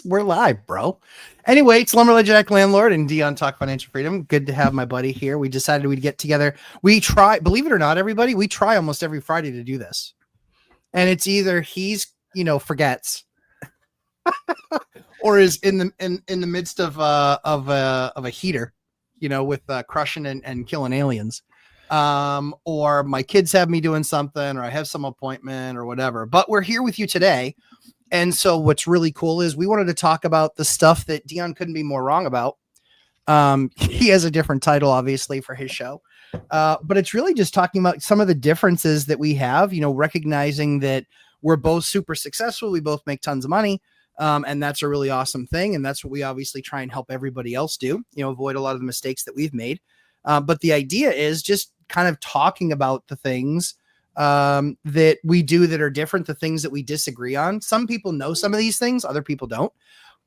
We're live, bro. Anyway, it's Lumberjack Landlord and Dion Talk Financial Freedom. Good to have my buddy here. We decided we'd get together. We try, believe it or not, everybody, we try almost every Friday to do this. And it's either he's, forgets or is in the midst of a heater, with crushing and killing aliens. Or my kids have me doing something, or I have some appointment or whatever. But we're here with you today. And so what's really cool is we wanted to talk about the stuff that Dion couldn't be more wrong about. He has a different title, obviously, for his show. But it's really just talking about some of the differences that we have, recognizing that we're both super successful. We both make tons of money. And that's a really awesome thing. And that's what we obviously try and help everybody else do, avoid a lot of the mistakes that we've made. But the idea is just kind of talking about the things that we do that are different, the things that we disagree on. Some people know some of these things, other people don't.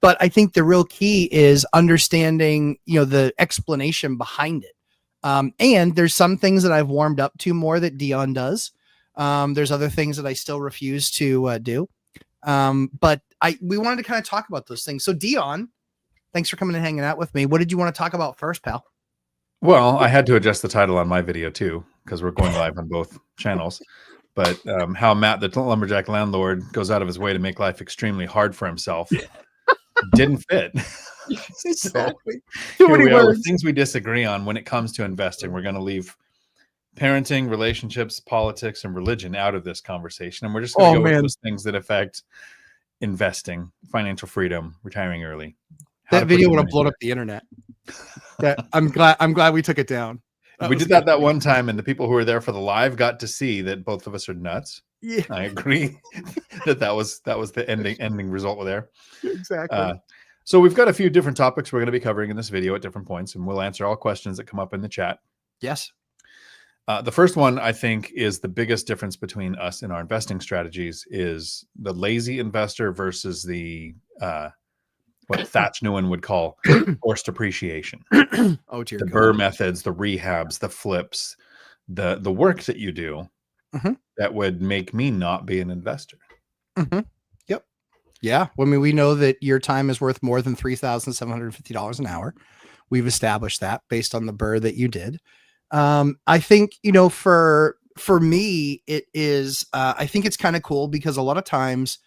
But I think the real key is understanding, the explanation behind it. And there's some things that I've warmed up to more that Dion does. There's other things that I still refuse to do. But we wanted to kind of talk about those things. So Dion, thanks for coming and hanging out with me. What did you want to talk about first, pal? Well, I had to adjust the title on my video too, because we're going live on both channels. But how Matt, the Lumberjack Landlord, goes out of his way to make life extremely hard for himself didn't fit. Exactly. So, here we are with things we disagree on when it comes to investing. We're going to leave parenting, relationships, politics, and religion out of this conversation. And we're just going to go with those things that affect investing, financial freedom, retiring early. That video would have blown up the internet. I'm glad we took it down. We did that one time, and the people who were there for the live got to see that both of us are nuts. Yeah, I agree that was the ending result there. Exactly. So we've got a few different topics we're going to be covering in this video at different points, and we'll answer all questions that come up in the chat. Yes. The first one, I think, is the biggest difference between us and our investing strategies is the lazy investor versus the what Thatch Newen would call forced appreciation. Oh, dear the God. Burr methods, the rehabs, the flips, the work that you do that would make me not be an investor. Yep. Yeah. I mean, we know that your time is worth more than $3,750 an hour. We've established that based on the Burr that you did. I think, for me, it is, I think it's kind of cool because a lot of times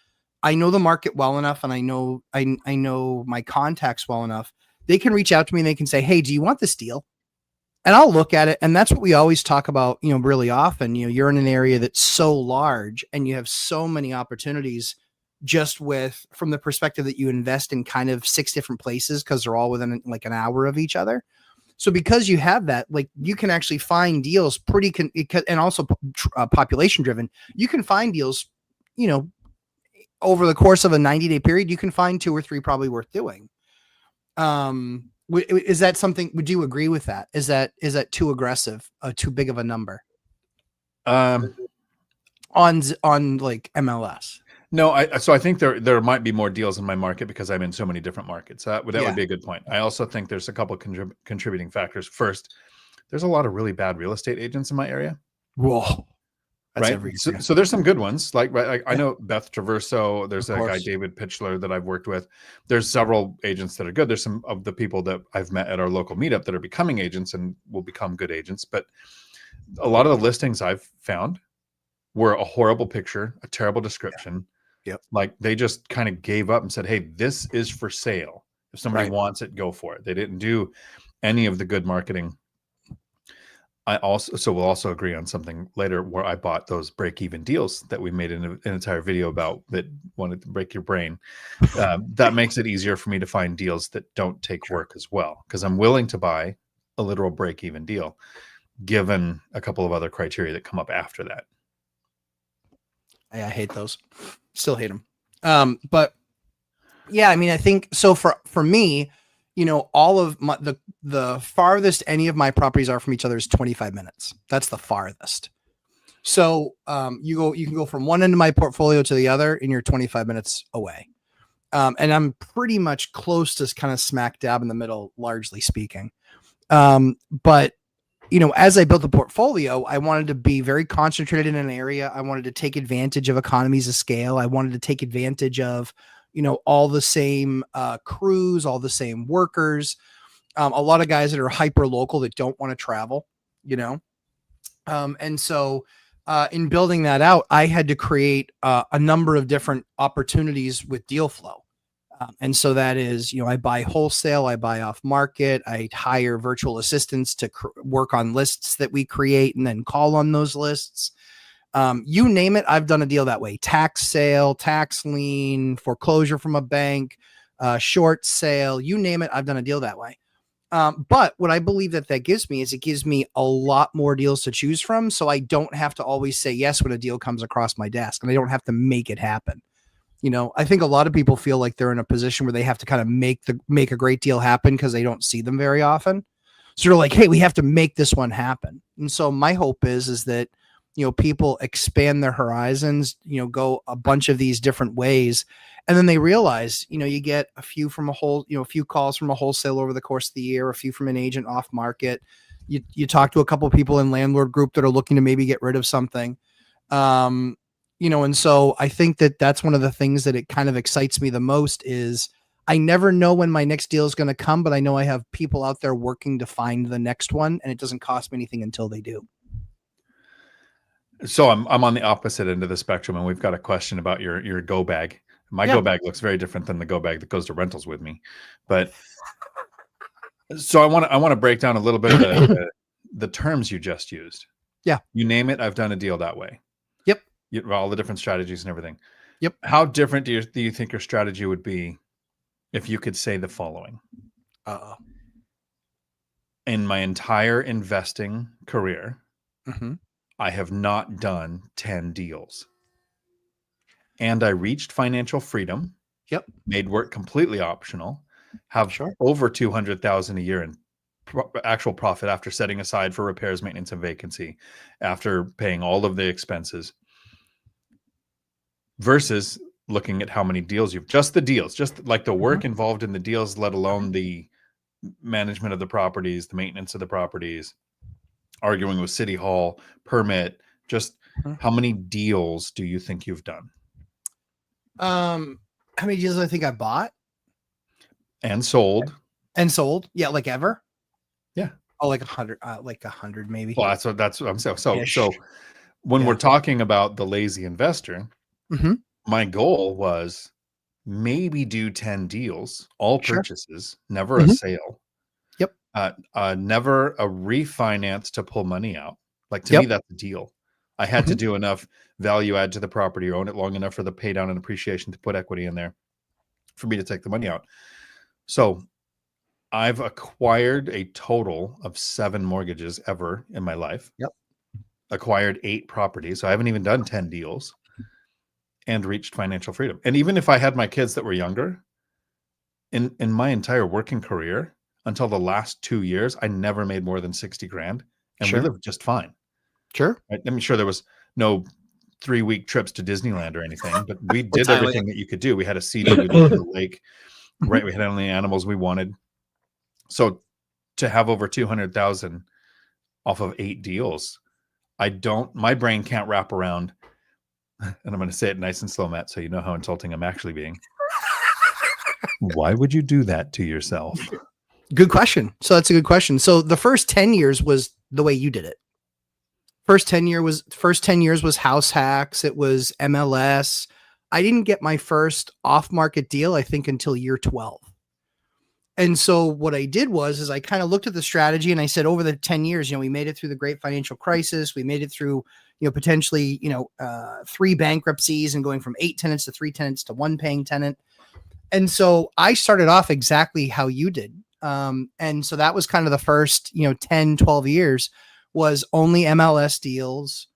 I know the market well enough and I know my contacts well enough. They can reach out to me and they can say, hey, do you want this deal? And I'll look at it. And that's what we always talk about, really often. You're in an area that's so large and you have so many opportunities just from the perspective that you invest in kind of 6 different places because they're all within like an hour of each other. So because you have that, like you can actually find deals and also population driven, you can find deals, over the course of a 90-day period, you can find 2 or 3 probably worth doing. Is that something, would you agree with that? Is that too aggressive, too big of a number? On like MLS? No, so I think there might be more deals in my market because I'm in so many different markets. That would be a good point. I also think there's a couple contributing factors. First, there's a lot of really bad real estate agents in my area. Whoa. That's right. So there's some good ones. Like I know Beth Traverso. There's a guy, David Pitchler, that I've worked with. There's several agents that are good. There's some of the people that I've met at our local meetup that are becoming agents and will become good agents. But a lot of the listings I've found were a horrible picture, a terrible description. Yep. Like they just kind of gave up and said, hey, this is for sale. If somebody wants it, go for it. They didn't do any of the good marketing. We'll also agree on something later where I bought those break-even deals that we made an entire video about that wanted to break your brain. That makes it easier for me to find deals that don't take work as well, because I'm willing to buy a literal break-even deal, given a couple of other criteria that come up after that. I hate those. Still hate them. But yeah, I mean, I think so for me, all of the farthest any of my properties are from each other is 25 minutes. That's the farthest. So you can go from one end of my portfolio to the other and you're 25 minutes away. And I'm pretty much close to kind of smack dab in the middle, largely speaking. But as I built the portfolio, I wanted to be very concentrated in an area. I wanted to take advantage of economies of scale. I wanted to take advantage of, all the same crews, all the same workers, a lot of guys that are hyper local that don't want to travel, and so in building that out, I had to create a number of different opportunities with deal flow. And so that is, I buy wholesale, I buy off market, I hire virtual assistants to work on lists that we create and then call on those lists. You name it, I've done a deal that way. Tax sale, tax lien, foreclosure from a bank, short sale, you name it, I've done a deal that way. But what I believe that gives me is it gives me a lot more deals to choose from. So I don't have to always say yes when a deal comes across my desk, and I don't have to make it happen. I think a lot of people feel like they're in a position where they have to kind of make a great deal happen because they don't see them very often. So they're like, hey, we have to make this one happen. And so my hope is that, people expand their horizons, go a bunch of these different ways. And then they realize, you get a few calls from a wholesaler over the course of the year, a few from an agent off market. You talk to a couple of people in landlord group that are looking to maybe get rid of something. And so I think that that's one of the things that it kind of excites me the most is I never know when my next deal is going to come, but I know I have people out there working to find the next one, and it doesn't cost me anything until they do. So I'm on the opposite end of the spectrum, and we've got a question about your go bag. My go bag looks very different than the go bag that goes to rentals with me. But so I want to break down a little bit of the terms you just used. Yeah. You name it, I've done a deal that way. Yep. All the different strategies and everything. Yep. How different do you think your strategy would be if you could say the following? In my entire investing career, I have not done 10 deals. And I reached financial freedom. Yep. Made work completely optional. Have over 200,000 a year in actual profit after setting aside for repairs, maintenance, and vacancy, after paying all of the expenses, versus looking at how many deals just like the work involved in the deals, let alone the management of the properties, the maintenance of the properties, arguing with City Hall, permit, just how many deals do you think you've done? How many deals do I think I bought? And sold. Yeah, like ever? Yeah. Oh, like 100 maybe. Well, that's what I'm saying. So when we're talking about the lazy investor, my goal was maybe do 10 deals, all purchases, never a sale. Yep. Never a refinance to pull money out. Like to me, that's a deal. I had to do enough value add to the property or own it long enough for the pay down and appreciation to put equity in there for me to take the money out. So I've acquired a total of 7 mortgages ever in my life. Yep. Acquired 8 properties. So I haven't even done 10 deals and reached financial freedom. And even if I had my kids that were younger, in my entire working career, until the last 2 years, I never made more than 60 grand and we lived just fine. Sure. Right? I'm sure there was no 3-week trips to Disneyland or anything, but we did everything that you could do. We had a CD, we lived in the lake, right? We had only animals we wanted. So to have over 200,000 off of 8 deals, my brain can't wrap around, and I'm going to say it nice and slow, Matt, so you know how insulting I'm actually being. Why would you do that to yourself? Good question. So that's a good question. So the first 10 years was the way you did it. First 10 years was house hacks. It was MLS. I didn't get my first off-market deal, I think, until year 12. And so what I did was I kind of looked at the strategy and I said, over the 10 years, we made it through the great financial crisis. We made it through, potentially, 3 bankruptcies and going from 8 tenants to 3 tenants to 1 paying tenant. And so I started off exactly how you did. And so that was kind of the first, 10, 12 years was only MLS deals.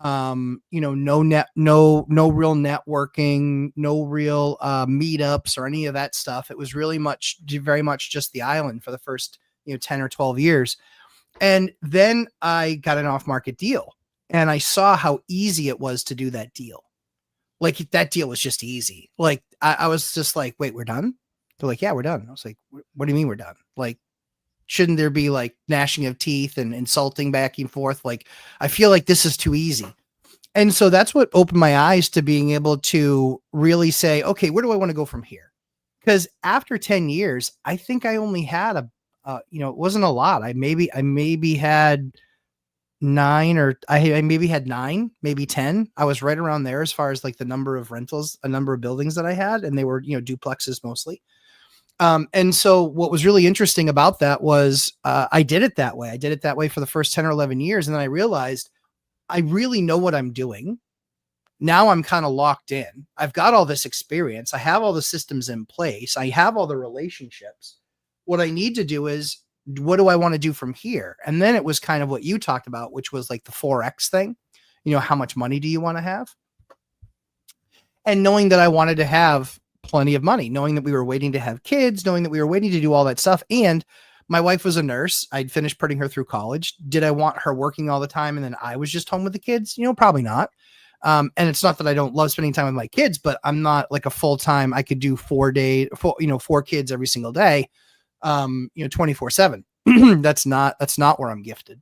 No real networking, no real meetups or any of that stuff. It was really very much just the island for the first 10 or 12 years. And then I got an off-market deal and I saw how easy it was to do that deal. Like that deal was just easy. Like I was just like, wait, we're done? They're like, yeah, we're done. I was like, what do you mean we're done? Like, shouldn't there be like gnashing of teeth and insulting back and forth? Like, I feel like this is too easy. And so that's what opened my eyes to being able to really say, okay, where do I want to go from here? Because after 10 years, I think I only had it wasn't a lot. I maybe had I maybe had 9, maybe 10. I was right around there as far as like the number of rentals, a number of buildings that I had, and they were, duplexes mostly. And so what was really interesting about that was I did it that way. I did it that way for the first 10 or 11 years. And then I realized I really know what I'm doing. Now I'm kind of locked in. I've got all this experience. I have all the systems in place. I have all the relationships. What I need to do is, what do I want to do from here? And then it was kind of what you talked about, which was like the 4X thing. How much money do you want to have? And knowing that I wanted to have plenty of money, knowing that we were waiting to have kids, knowing that we were waiting to do all that stuff. And my wife was a nurse. I'd finished putting her through college. Did I want her working all the time and then I was just home with the kids? Probably not. And it's not that I don't love spending time with my kids, but I'm not like a full-time, I could do 4 kids every single day, 24/7. That's not where I'm gifted.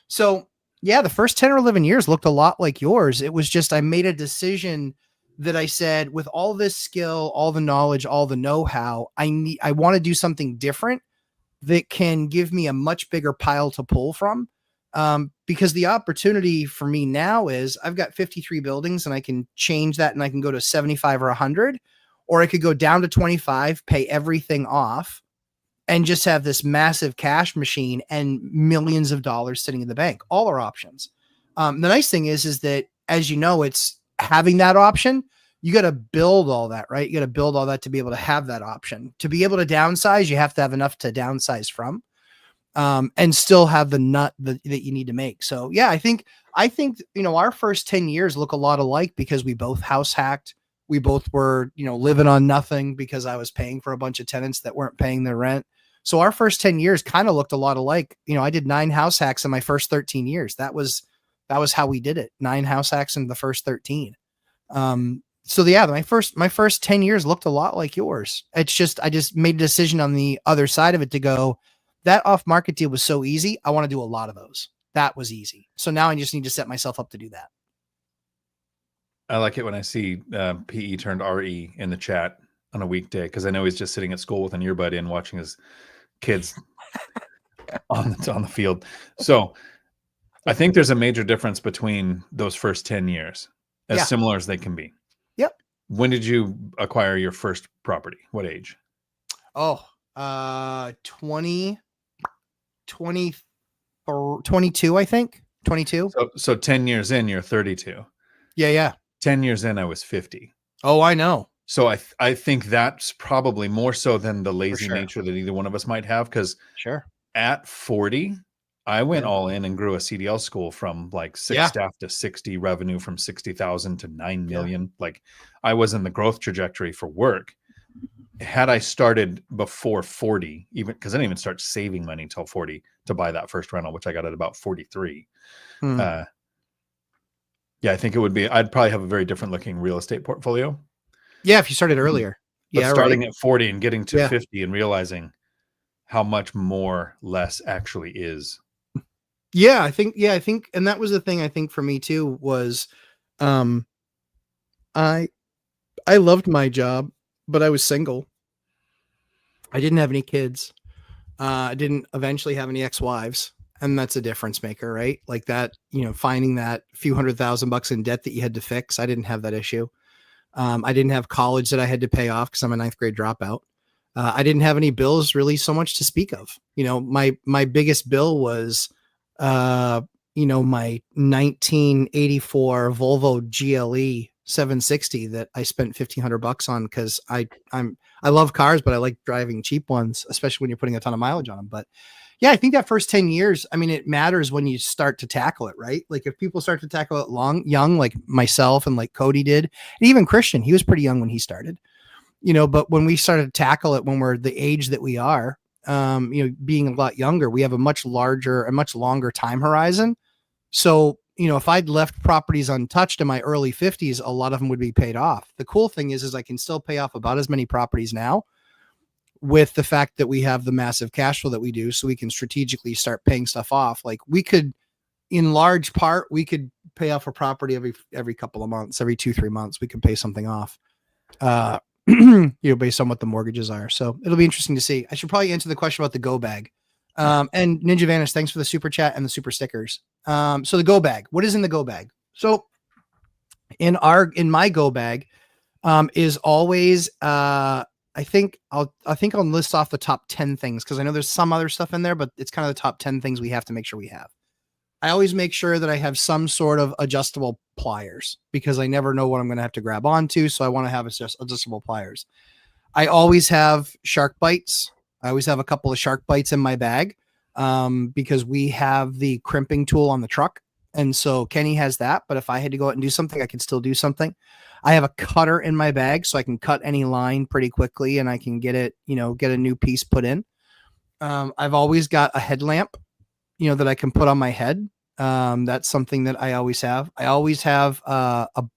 So yeah, the first 10 or 11 years looked a lot like yours. It was just, I made a decision that I said, with all this skill, all the knowledge, all the know-how, I want to do something different that can give me a much bigger pile to pull from. Because the opportunity for me now is I've got 53 buildings and I can change that and I can go to 75 or 100, or I could go down to 25, pay everything off, and just have this massive cash machine and millions of dollars sitting in the bank. All are options. The nice thing is that, as you know, it's having that option. You got to build all that, right? You got to build all that to be able to have that option. To be able to downsize, you have to have enough to downsize from. And still have the nut that you need to make. So yeah, I think, our first 10 years look a lot alike because we both house hacked. We both were, living on nothing because I was paying for a bunch of tenants that weren't paying their rent. So our first 10 years kind of looked a lot alike. I did 9 house hacks in my first 13 years. That was how we did it. 9 house hacks in the first 13. So yeah, my first 10 years looked a lot like yours. It's just, I just made a decision on the other side of it to go, that off-market deal was so easy. I want to do a lot of those. That was easy. So now I just need to set myself up to do that. I like it when I see PE turned RE in the chat on a weekday, because I know he's just sitting at school with an earbud in watching his kids on the field. So I think there's a major difference between those first 10 years, as similar as they can be. Yep. When did you acquire your first property? What age? 22, I think. 22. So 10 years in, you're 32. Yeah. 10 years in, I was 50. Oh, I know. So I think that's probably more so than the lazy nature that either one of us might have. Because at 40, I went all in and grew a CDL school from like 6 staff to 60, revenue from 60,000 to 9 million. Like, I was in the growth trajectory for work. Had I started before 40, even because I didn't even start saving money until 40 to buy that first rental, which I got at about 43. I think it would be, I'd probably have a very different looking real estate portfolio. Yeah, if you started earlier. But starting at 40 and getting to 50 and realizing how much more less actually is. I think, and that was the thing I think for me too was, I loved my job, but I was single. I didn't have any kids. I didn't eventually have any ex-wives, and that's a difference maker, right? Like that, finding that few $100,000 in debt that you had to fix. I didn't have that issue. I didn't have college that I had to pay off because I'm a 9th grade dropout. I didn't have any bills really so much to speak of. My biggest bill was, my 1984 Volvo GLE 760 that I spent $1,500 on because I love cars, but I like driving cheap ones, especially when you're putting a ton of mileage on them. But yeah, I think that first 10 years, it matters when you start to tackle it, right? Like if people start to tackle it young, like myself and like Cody did, and even Christian, he was pretty young when he started, but when we started to tackle it, when we're the age that we are, being a lot younger, we have a much longer time horizon. So, if I'd left properties untouched in my early 50s, a lot of them would be paid off. The cool thing is I can still pay off about as many properties now with the fact that we have the massive cash flow that we do. So we can strategically start paying stuff off. Like we could, in large part, we could pay off a property every couple of months, every 2-3 months, we can pay something off, based on what the mortgages are. So it'll be interesting to see. I should probably answer the question about the go bag. And Ninja Vanish, thanks for the super chat and the super stickers. So the go bag, what is in the go bag? So in my go bag, is always, I think I'll list off the top 10 things, because I know there's some other stuff in there, but it's kind of the top 10 things we have to make sure we have. I always make sure that I have some sort of adjustable pliers, because I never know what I'm going to have to grab onto. So I want to have adjustable pliers. I always have shark bites. I always have a couple of shark bites in my bag, because we have the crimping tool on the truck. And so Kenny has that, but if I had to go out and do something, I could still do something. I have a cutter in my bag, so I can cut any line pretty quickly, and I can get it, get a new piece put in. I've always got a headlamp, that I can put on my head. That's something that I always have. I always have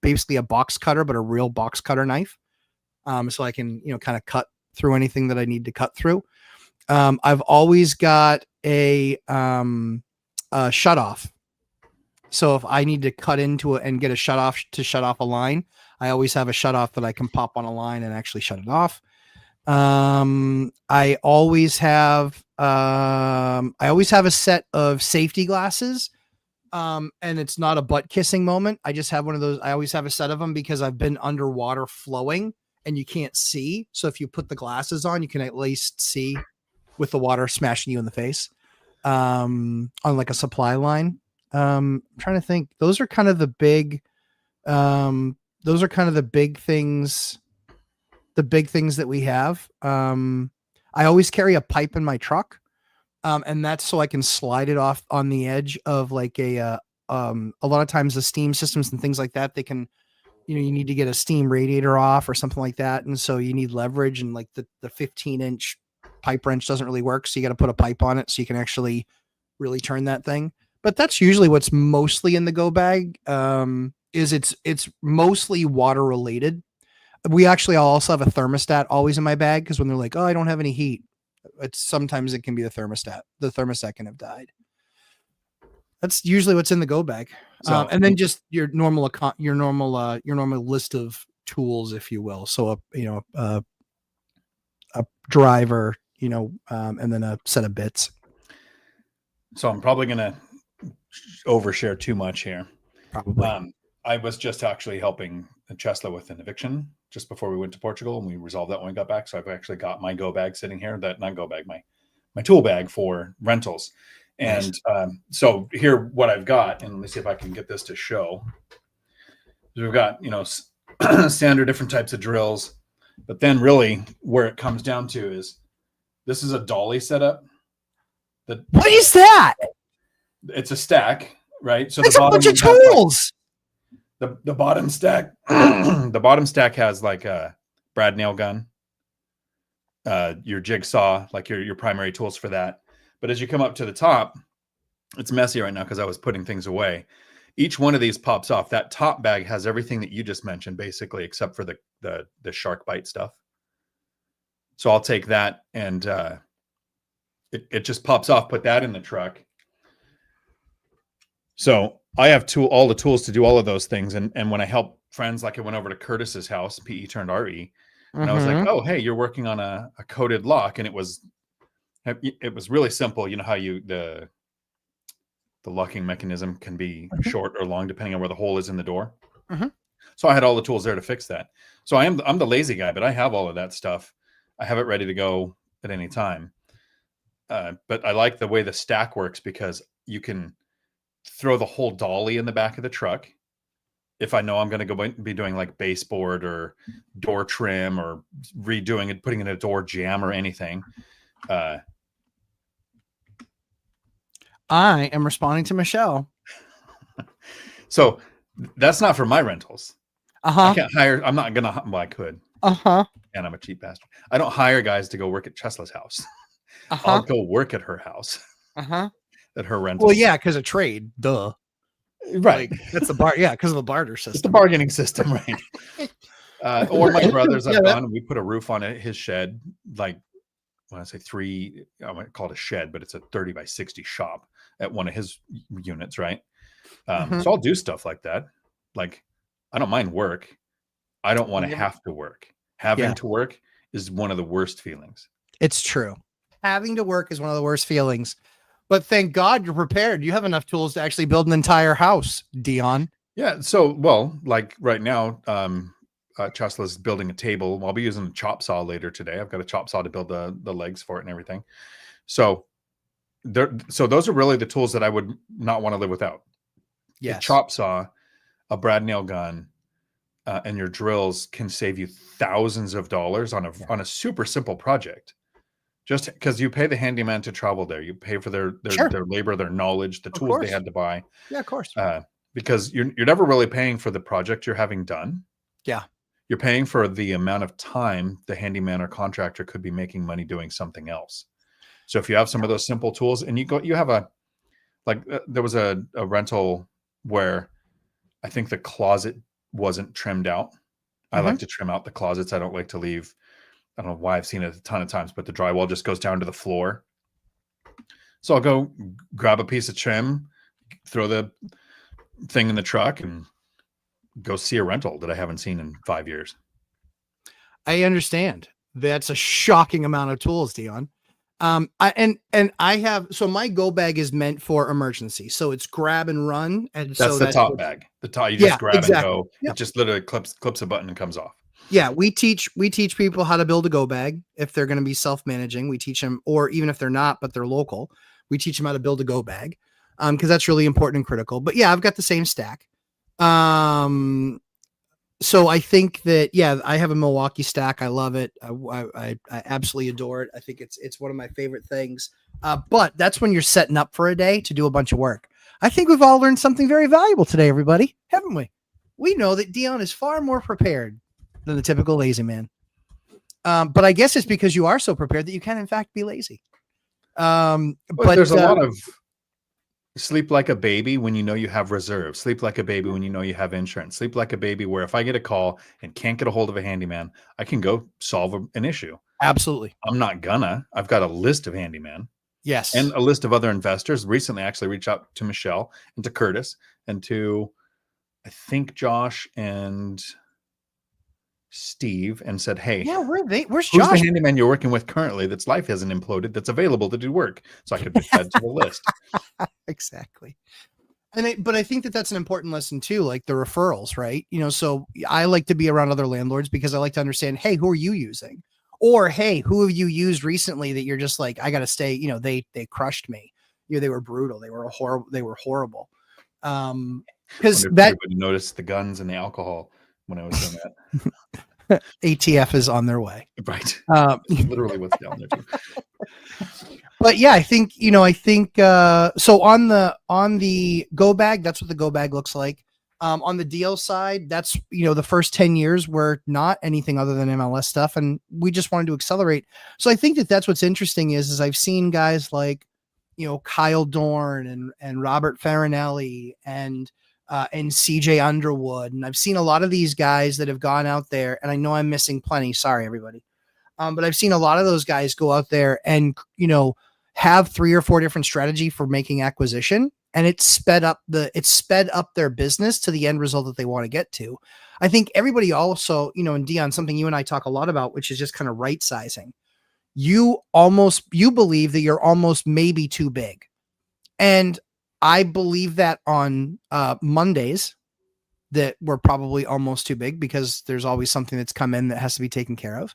basically a box cutter, but a real box cutter knife, so I can kind of cut through anything that I need to cut through. I've always got a shut off. So if I need to cut into it and get a shut off to shut off a line, I always have a shut off that I can pop on a line and actually shut it off. I always have a set of safety glasses. And it's not a butt kissing moment. I just have one of those. I always have a set of them because I've been underwater flowing and you can't see. So if you put the glasses on, you can at least see with the water smashing you in the face, on like a supply line. I'm trying to think. Those are kind of the big things. The big things that we have. I always carry a pipe in my truck. And that's so I can slide it off on the edge of like a lot of times the steam systems and things like that, they can, you need to get a steam radiator off or something like that. And so you need leverage, and like the 15-inch pipe wrench doesn't really work. So you got to put a pipe on it so you can actually really turn that thing. But that's usually what's mostly in the go bag. Is it's mostly water related. I'll also have a thermostat always in my bag, because when they're like, oh, I don't have any heat, sometimes it can be the thermostat. The thermostat can have died. That's usually what's in the go bag. And then just your normal list of tools, if you will. So a driver, and then a set of bits. So I'm probably going to overshare too much here. Probably. I was just actually helping Chesla with an eviction just before we went to Portugal, and we resolved that when we got back. So I've actually got my go bag sitting here, my tool bag for rentals. And nice. So here, what I've got, and let me see if I can get this to show. We've got, standard different types of drills, but then really where it comes down to is this is a dolly setup. What is that? It's a stack, right? So it's a bunch of tools. The bottom stack, the bottom stack has like a brad nail gun, your jigsaw, like your primary tools for that. But as you come up to the top, it's messy right now because I was putting things away. Each one of these pops off. That top bag has everything that you just mentioned, basically, except for the shark bite stuff. So I'll take that and it just pops off. Put that in the truck. So I have all the tools to do all of those things. And when I help friends, like I went over to Curtis's house, PE turned RE, and I was like, oh, hey, you're working on a coated lock. And it was really simple. You know how the locking mechanism can be short or long, depending on where the hole is in the door. So I had all the tools there to fix that. So I'm the lazy guy, but I have all of that stuff. I have it ready to go at any time. But I like the way the stack works because you can throw the whole dolly in the back of the truck. If I know I'm going to be doing like baseboard or door trim or redoing it, putting in a door jamb or anything. I am responding to Michelle. So that's not for my rentals. I can't hire. I'm not going to, well, I could. And I'm a cheap bastard. I don't hire guys to go work at Chesla's house. I'll go work at her house. At her rental. Well, yeah, because of trade. Duh. Right. Like, that's the bar. Yeah, because of the barter system. It's the bargaining system, right? Or my brothers, I've gone and we put a roof on his shed. Like when I say I might call it a shed, but it's a 30 by 60 shop. at one of his units, right? So I'll do stuff like that. Like, I don't mind work. I don't want to have to work. Having to work is one of the worst feelings. It's true. Having to work is one of the worst feelings. But thank God you're prepared. You have enough tools to actually build an entire house, Dion. Yeah. So, well, like right now, Chesla's building a table. I'll be using a chop saw later today. I've got a chop saw to build the legs for it and everything. So those are really the tools that I would not want to live without. Yes. A chop saw, a brad nail gun, and your drills can save you thousands of dollars on a super simple project. Just because you pay the handyman to travel there, you pay for their labor, their knowledge, the tools they had to buy. Yeah, of course. Because you're never really paying for the project you're having done. Yeah. You're paying for the amount of time the handyman or contractor could be making money doing something else. So if you have some of those simple tools and you have there was a rental where I think the closet wasn't trimmed out. I like to trim out the closets. I don't like to leave. I don't know why, I've seen it a ton of times, but the drywall just goes down to the floor. So I'll go grab a piece of trim, throw the thing in the truck, and go see a rental that I haven't seen in 5 years. I understand. That's a shocking amount of tools, Dion. I have, so my go bag is meant for emergency. So it's grab and run. And that's the top bag. The top, you just grab and go. Yep. It just literally clips a button and comes off. Yeah. We teach people how to build a go bag. If they're going to be self-managing, we teach them, or even if they're not, but they're local, we teach them how to build a go bag. Cause that's really important and critical, but yeah, I've got the same stack. So I think that, yeah, I have a Milwaukee stack. I love it. I absolutely adore it. I think it's one of my favorite things. But that's when you're setting up for a day to do a bunch of work. I think we've all learned something very valuable today, everybody, haven't we? We know that Dion is far more prepared than the typical lazy man. But I guess it's because you are so prepared that you can in fact be lazy. But there's a lot of sleep like a baby when you know you have reserves. Sleep like a baby when you know you have insurance. Sleep like a baby where if I get a call and can't get a hold of a handyman, I can go solve an issue. Absolutely. I'm not gonna. I've got a list of handyman. Yes. And a list of other investors. Recently, I actually reached out to Michelle and to Curtis and to, I think, Josh and Steve, and said, hey, yeah, where's who's Josh? the handyman you're working with currently that's life hasn't imploded, that's available to do work? So I could add to the list. Exactly. But I think that that's an important lesson too, like the referrals, right? So I like to be around other landlords because I like to understand, hey, who are you using? Or, hey, who have you used recently that you're just like, I got to stay, they crushed me. They were brutal. They were horrible. Because everybody noticed the guns and the alcohol when I was doing that. ATF is on their way. Right. Literally what's down there too. But yeah, I think, so on the go bag, that's what the go bag looks like. On the deal side, that's, the first 10 years were not anything other than MLS stuff. And we just wanted to accelerate. So I think that that's what's interesting is I've seen guys like, Kyle Dorn and Robert Farinelli and CJ Underwood. And I've seen a lot of these guys that have gone out there, and I know I'm missing plenty. Sorry, everybody. But I've seen a lot of those guys go out there and, have 3 or 4 different strategy for making acquisition. And it's sped up their business to the end result that they want to get to. I think everybody also, and Dion, something you and I talk a lot about, which is just kind of right sizing. You believe that you're almost maybe too big. And I believe that on Mondays that we're probably almost too big because there's always something that's come in that has to be taken care of.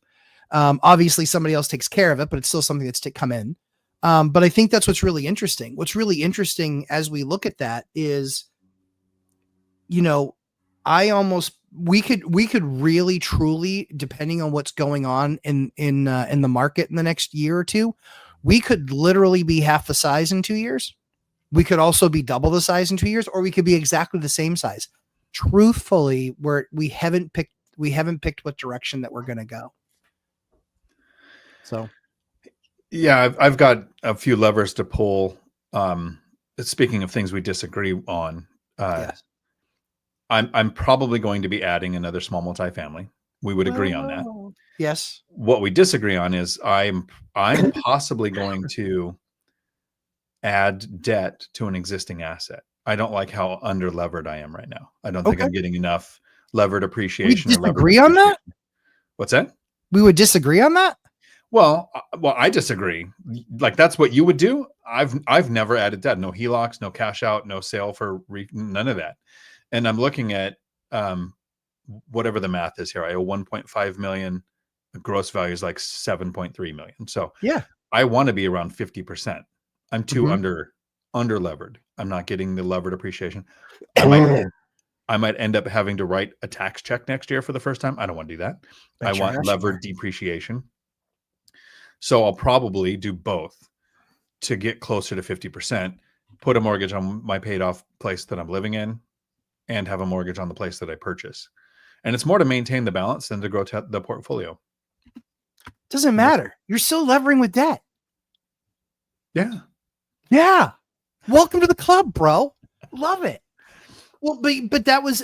Obviously somebody else takes care of it, but it's still something that's to come in. But I think that's what's really interesting. What's really interesting as we look at that is, we could really truly, depending on what's going on in the market in the next year or two, we could literally be half the size in 2 years. We could also be double the size in 2 years, or we could be exactly the same size. Truthfully, we haven't picked what direction that we're going to go. So, yeah, I've got a few levers to pull. Speaking of things we disagree on, yes. I'm probably going to be adding another small multifamily. We would agree on that. Yes. What we disagree on is I'm possibly going to add debt to an existing asset. I don't like how under-levered I am right now. I don't think Okay. I'm getting enough levered We appreciation or levered disagree on that? appreciation. What's that? We would disagree on that? Well, I disagree. Like that's what you would do. I've never added debt. No HELOCs, no cash out, no sale for none of that. And I'm looking at whatever the math is here. I owe 1.5 million. The gross value is like 7.3 million. So Yeah. I want to be around 50%. I'm too under levered. I'm not getting the levered appreciation. I might end up having to write a tax check next year for the first time. I don't want to do that. I want levered depreciation. So I'll probably do both to get closer to 50%, put a mortgage on my paid off place that I'm living in and have a mortgage on the place that I purchase. And it's more to maintain the balance than to grow the portfolio. Doesn't matter. You're still levering with debt. Yeah. Yeah. Welcome to the club, bro. Love it. Well, but that was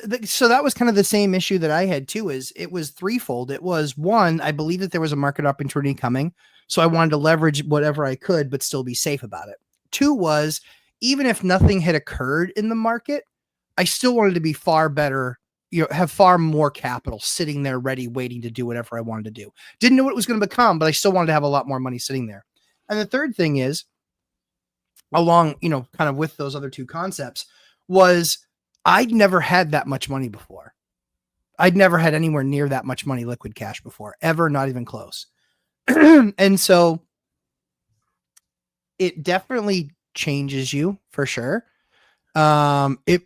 kind of the same issue that I had too. Is it was threefold. It was one, I believe that there was a market opportunity coming, so I wanted to leverage whatever I could, but still be safe about it. Two was, even if nothing had occurred in the market, I still wanted to be far better, have far more capital sitting there ready, waiting to do whatever I wanted to do. Didn't know what it was going to become, but I still wanted to have a lot more money sitting there. And the third thing is, along, kind of with those other two concepts, was I'd never had that much money before. I'd never had anywhere near that much money, liquid cash before, ever, not even close. And so it definitely changes you for sure. If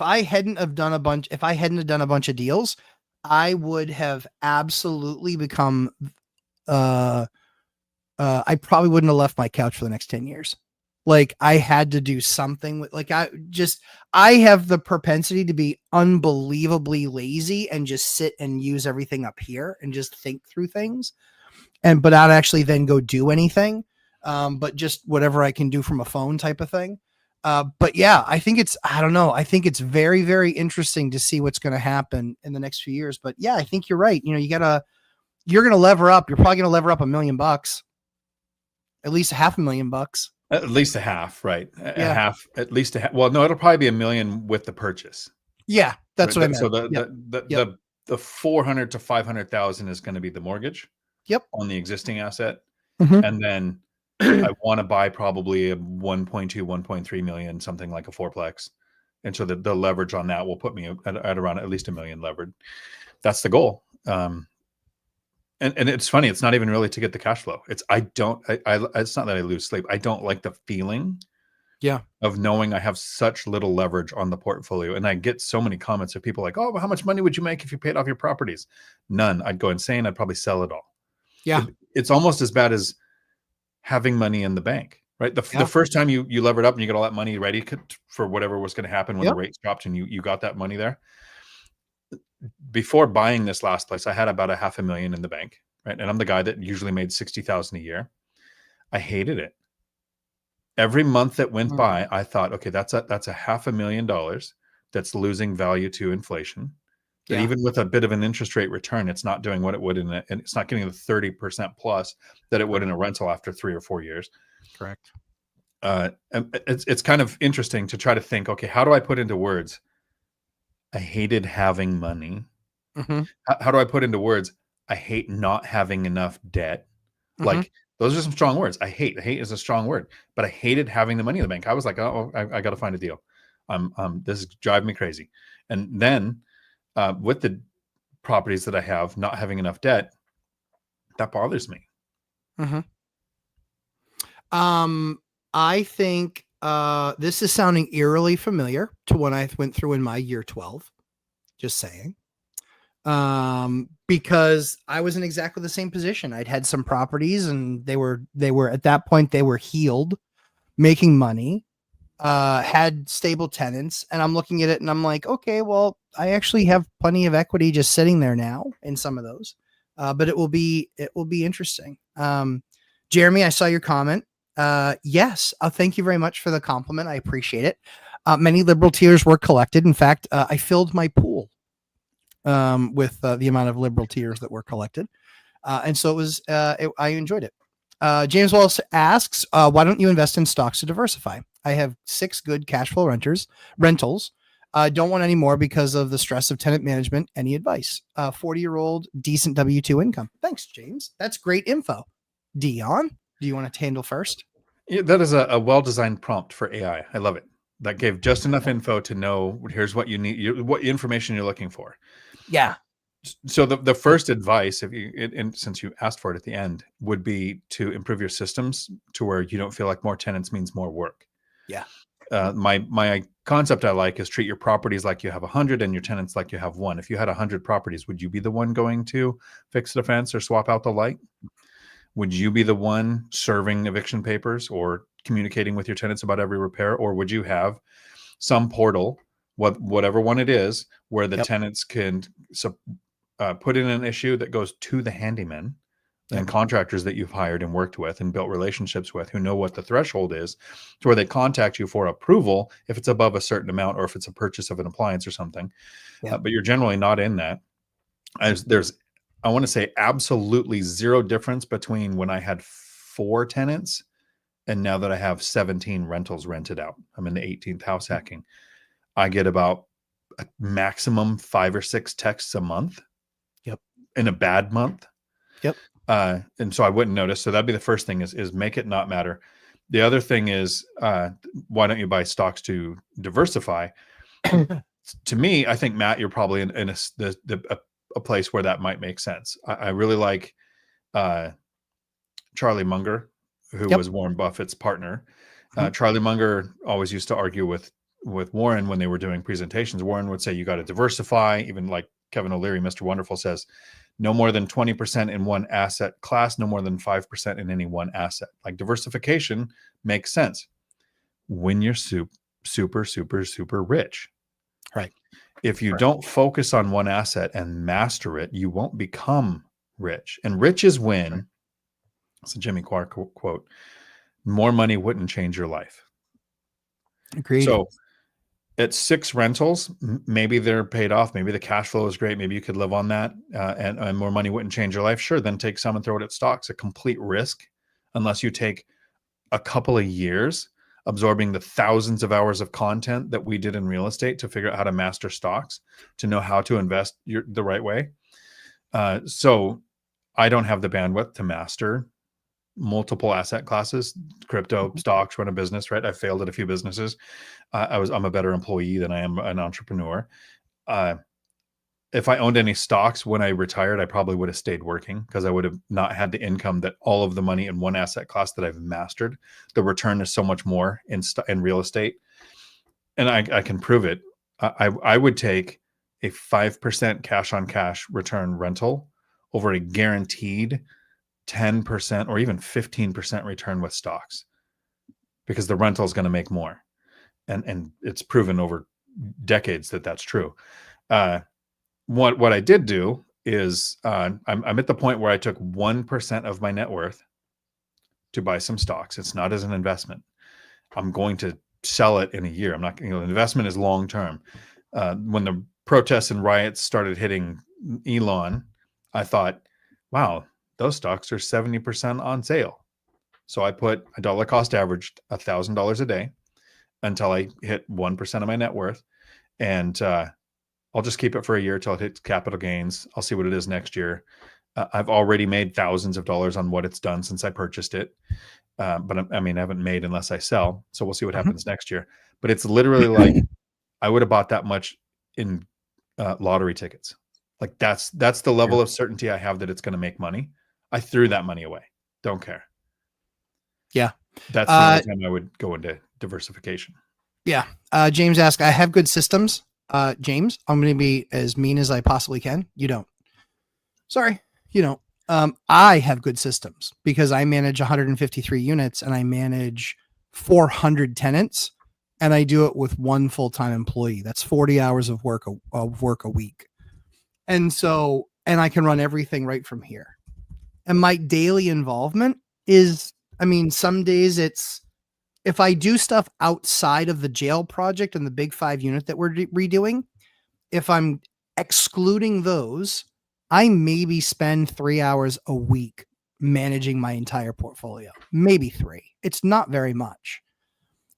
I hadn't have done a bunch of deals, I would have absolutely become, I probably wouldn't have left my couch for the next 10 years. Like I had to do something with, like, I have the propensity to be unbelievably lazy and just sit and use everything up here and just think through things but not actually then go do anything. But just whatever I can do from a phone type of thing. But yeah, I think I don't know. I think it's very, very interesting to see what's going to happen in the next few years. But yeah, I think you're right. You're going to lever up. You're probably going to lever up $1 million, at least $500,000. At least a half, right? Yeah. A half, at least a half. Well, no, it'll probably be $1 million with the purchase. Yeah, that's right? What I meant. So the 400 to 500,000 is going to be the mortgage. Yep. On the existing asset, mm-hmm. And then I want to buy probably a 1.2, 1.3 million, something like a fourplex, and so the leverage on that will put me at around at least $1 million levered. That's the goal. And it's funny. It's not even really to get the cash flow. It's it's not that I lose sleep. I don't like the feeling, of knowing I have such little leverage on the portfolio. And I get so many comments of people like, "Oh, how much money would you make if you paid off your properties?" None. I'd go insane. I'd probably sell it all. Yeah, it's almost as bad as having money in the bank, right? The first time you levered up and you got all that money ready for whatever was going to happen when the rates dropped, and you got that money there. Before buying this last place, I had about $500,000 in the bank, right? And I'm the guy that usually made $60,000 a year. I hated it. Every month that went by, I thought, okay, that's a $500,000 that's losing value to inflation. That even with a bit of an interest rate return, it's not doing what it would and it's not getting the 30% plus that it would in a rental after 3 or 4 years. Correct. It's kind of interesting to try to think, okay, how do I put into words? I hated having money. Mm-hmm. How do I put into words? I hate not having enough debt. Mm-hmm. Like those are some strong words. Hate is a strong word, but I hated having the money in the bank. I was like, oh, I got to find a deal. This is driving me crazy. And then with the properties that I have, not having enough debt, that bothers me. Mm-hmm. I think this is sounding eerily familiar to what I went through in my year 12. Just saying. Because I was in exactly the same position. I'd had some properties and they were at that point, they were healed, making money, had stable tenants. And I'm looking at it and I'm like, okay, well, I actually have plenty of equity just sitting there now in some of those. But it will be interesting. Jeremy, I saw your comment. Yes. Thank you very much for the compliment. I appreciate it. Many liberal tears were collected. In fact, I filled my pool with the amount of liberal tears that were collected. And so it was, I enjoyed it. James Wallace asks, why don't you invest in stocks to diversify? I have 6 good cash flow rentals. Don't want any more because of the stress of tenant management. Any advice? 40-year-old, decent W-2 income. Thanks, James. That's great info. Dion, do you want to handle first? Yeah, that is a well-designed prompt for AI. I love it. That gave just enough info to know here's what you need, what information you're looking for. Yeah. So the first advice, if you and since you asked for it at the end, would be to improve your systems to where you don't feel like more tenants means more work. Yeah. My concept I like is treat your properties like you have 100 and your tenants like you have 1. If you had 100 properties, would you be the one going to fix the fence or swap out the light? Would you be the one serving eviction papers or communicating with your tenants about every repair? Or would you have some portal, whatever one it is, where the tenants can put in an issue that goes to the handyman and contractors that you've hired and worked with and built relationships with who know what the threshold is, to where they contact you for approval if it's above a certain amount or if it's a purchase of an appliance or something. But you're generally not in that. I want to say absolutely zero difference between when I had 4 tenants and now that I have 17 rentals rented out. I'm in the 18th house hacking. I get about a maximum 5 or 6 texts a month. Yep. In a bad month. Yep. And so I wouldn't notice. So that'd be the first thing is make it not matter. The other thing is, why don't you buy stocks to diversify? To me, I think, Matt, you're probably in a place where that might make sense. I really like Charlie Munger, who was Warren Buffett's partner. Charlie Munger always used to argue with Warren when they were doing presentations. Warren would say, you got to diversify. Even like Kevin O'Leary, Mr. Wonderful, says, no more than 20% in one asset class, no more than 5% in any one asset. Like diversification makes sense when you're super, super, super rich. Right. If you don't focus on one asset and master it, you won't become rich. And rich is when, it's a Jimmy Carr quote, more money wouldn't change your life. Agreed. So at 6 rentals, maybe they're paid off. Maybe the cash flow is great. Maybe you could live on that and more money wouldn't change your life. Sure, then take some and throw it at stocks. A complete risk, unless you take a couple of years absorbing the thousands of hours of content that we did in real estate to figure out how to master stocks, to know how to invest the right way. So I don't have the bandwidth to master multiple asset classes, crypto, stocks, run a business, right? I failed at a few businesses. I'm a better employee than I am an entrepreneur. If I owned any stocks when I retired, I probably would have stayed working because I would have not had the income that all of the money in one asset class that I've mastered. The return is so much more in real estate. And I can prove it. I would take a 5% cash on cash return rental over a guaranteed 10% or even 15% return with stocks, because the rental is going to make more. And it's proven over decades that that's true. What I did do is I'm at the point where I took 1% of my net worth to buy some stocks. It's not as an investment. I'm going to sell it in a year. I'm not, investment is long term. When the protests and riots started hitting Elon, I thought, wow, those stocks are 70% on sale. So I put a dollar cost averaged $1,000 a day until I hit 1% of my net worth. And I'll just keep it for a year till it hits capital gains. I'll see what it is next year. I've already made thousands of dollars on what it's done since I purchased it. But I haven't made unless I sell. So we'll see what happens next year. But it's literally like I would have bought that much in lottery tickets. Like that's the level of certainty I have that it's going to make money. I threw that money away. Don't care. Yeah. That's the only time I would go into diversification. Yeah. James asked, I have good systems. James, I'm going to be as mean as I possibly can. You don't. Sorry. You don't. I have good systems because I manage 153 units and I manage 400 tenants, and I do it with one full-time employee. That's 40 hours of work a week. And so, and I can run everything right from here. And my daily involvement is, some days it's, if I do stuff outside of the jail project and the big 5 unit that we're redoing, if I'm excluding those, I maybe spend 3 hours a week managing my entire portfolio, maybe 3. It's not very much.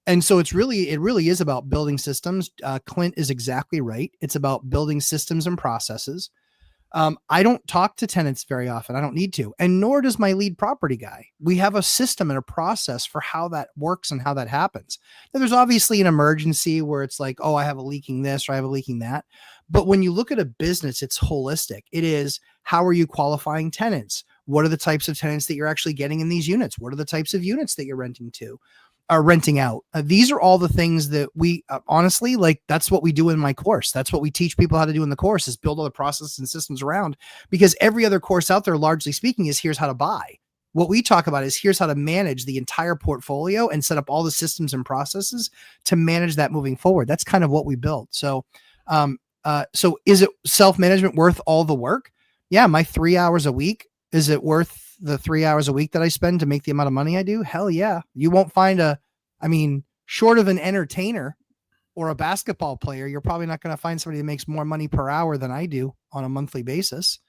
And so it really is about building systems. Clint is exactly right. It's about building systems and processes. I don't talk to tenants very often. I don't need to, and nor does my lead property guy. We have a system and a process for how that works and how that happens. Now, there's obviously an emergency where it's like, oh, I have a leaking this or I have a leaking that. But when you look at a business, it's holistic. It is, how are you qualifying tenants? What are the types of tenants that you're actually getting in these units? What are the types of units that you're renting to? Are renting out. These are all the things that we honestly, like, that's what we do in my course. That's what we teach people how to do in the course, is build all the processes and systems around, because every other course out there, largely speaking, is here's how to buy. What we talk about is here's how to manage the entire portfolio and set up all the systems and processes to manage that moving forward. That's kind of what we build. So, so is it self-management worth all the work? Yeah. My 3 hours a week, is it worth the 3 hours a week that I spend to make the amount of money I do? Hell yeah. You won't find short of an entertainer or a basketball player, you're probably not going to find somebody that makes more money per hour than I do on a monthly basis,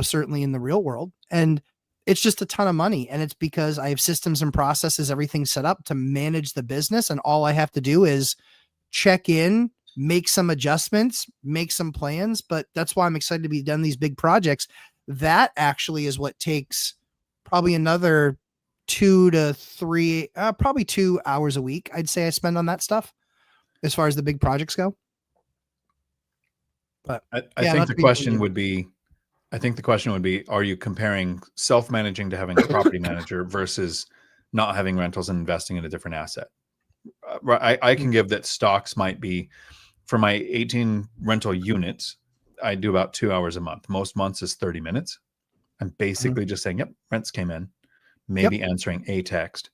certainly in the real world. And it's just a ton of money. And it's because I have systems and processes, everything set up to manage the business. And all I have to do is check in, make some adjustments, make some plans. But that's why I'm excited to be done these big projects. That actually is what takes probably another 2 to 3, probably 2 hours a week, I'd say I spend on that stuff as far as the big projects go. But I think the question would be, are you comparing self-managing to having a property manager versus not having rentals and investing in a different asset? I can give that stocks might be, for my 18 rental units, I do about 2 hours a month. Most months is 30 minutes. I'm basically just saying, yep, rents came in, maybe answering a text.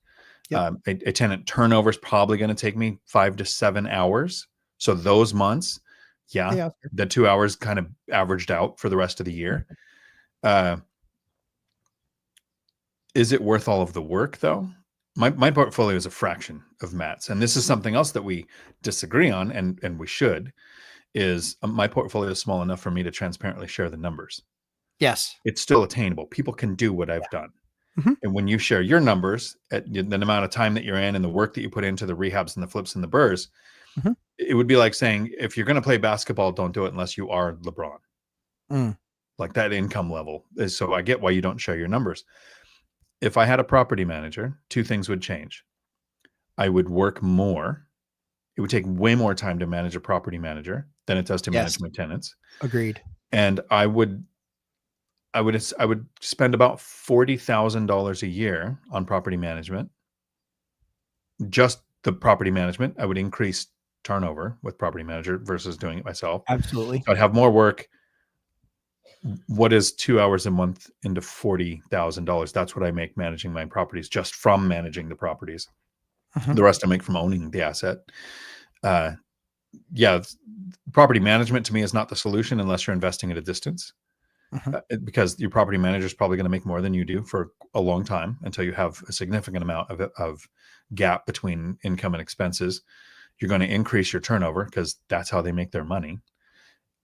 Yep. A tenant turnover is probably going to take me 5 to 7 hours. So those months, the 2 hours kind of averaged out for the rest of the year. Is it worth all of the work though? My portfolio is a fraction of Matt's. And this is something else that we disagree on, and we should, is my portfolio is small enough for me to transparently share the numbers. Yes. It's still attainable. People can do what I've done. Mm-hmm. And when you share your numbers at the amount of time that you're in and the work that you put into the rehabs and the flips and the burrs, it would be like saying, if you're going to play basketball, don't do it unless you are LeBron. Like that income level is. So I get why you don't share your numbers. If I had a property manager, 2 things would change. I would work more. It would take way more time to manage a property manager than it does to manage my tenants. Agreed. And I would spend about $40,000 a year on property management. Just the property management. I would increase turnover with property manager versus doing it myself. Absolutely. So I'd have more work. What is 2 hours a month into $40,000? That's what I make managing my properties, just from managing the properties. The rest I make from owning the asset. Property management to me is not the solution unless you're investing at a distance. Because your property manager is probably going to make more than you do for a long time until you have a significant amount of gap between income and expenses. You're going to increase your turnover because that's how they make their money.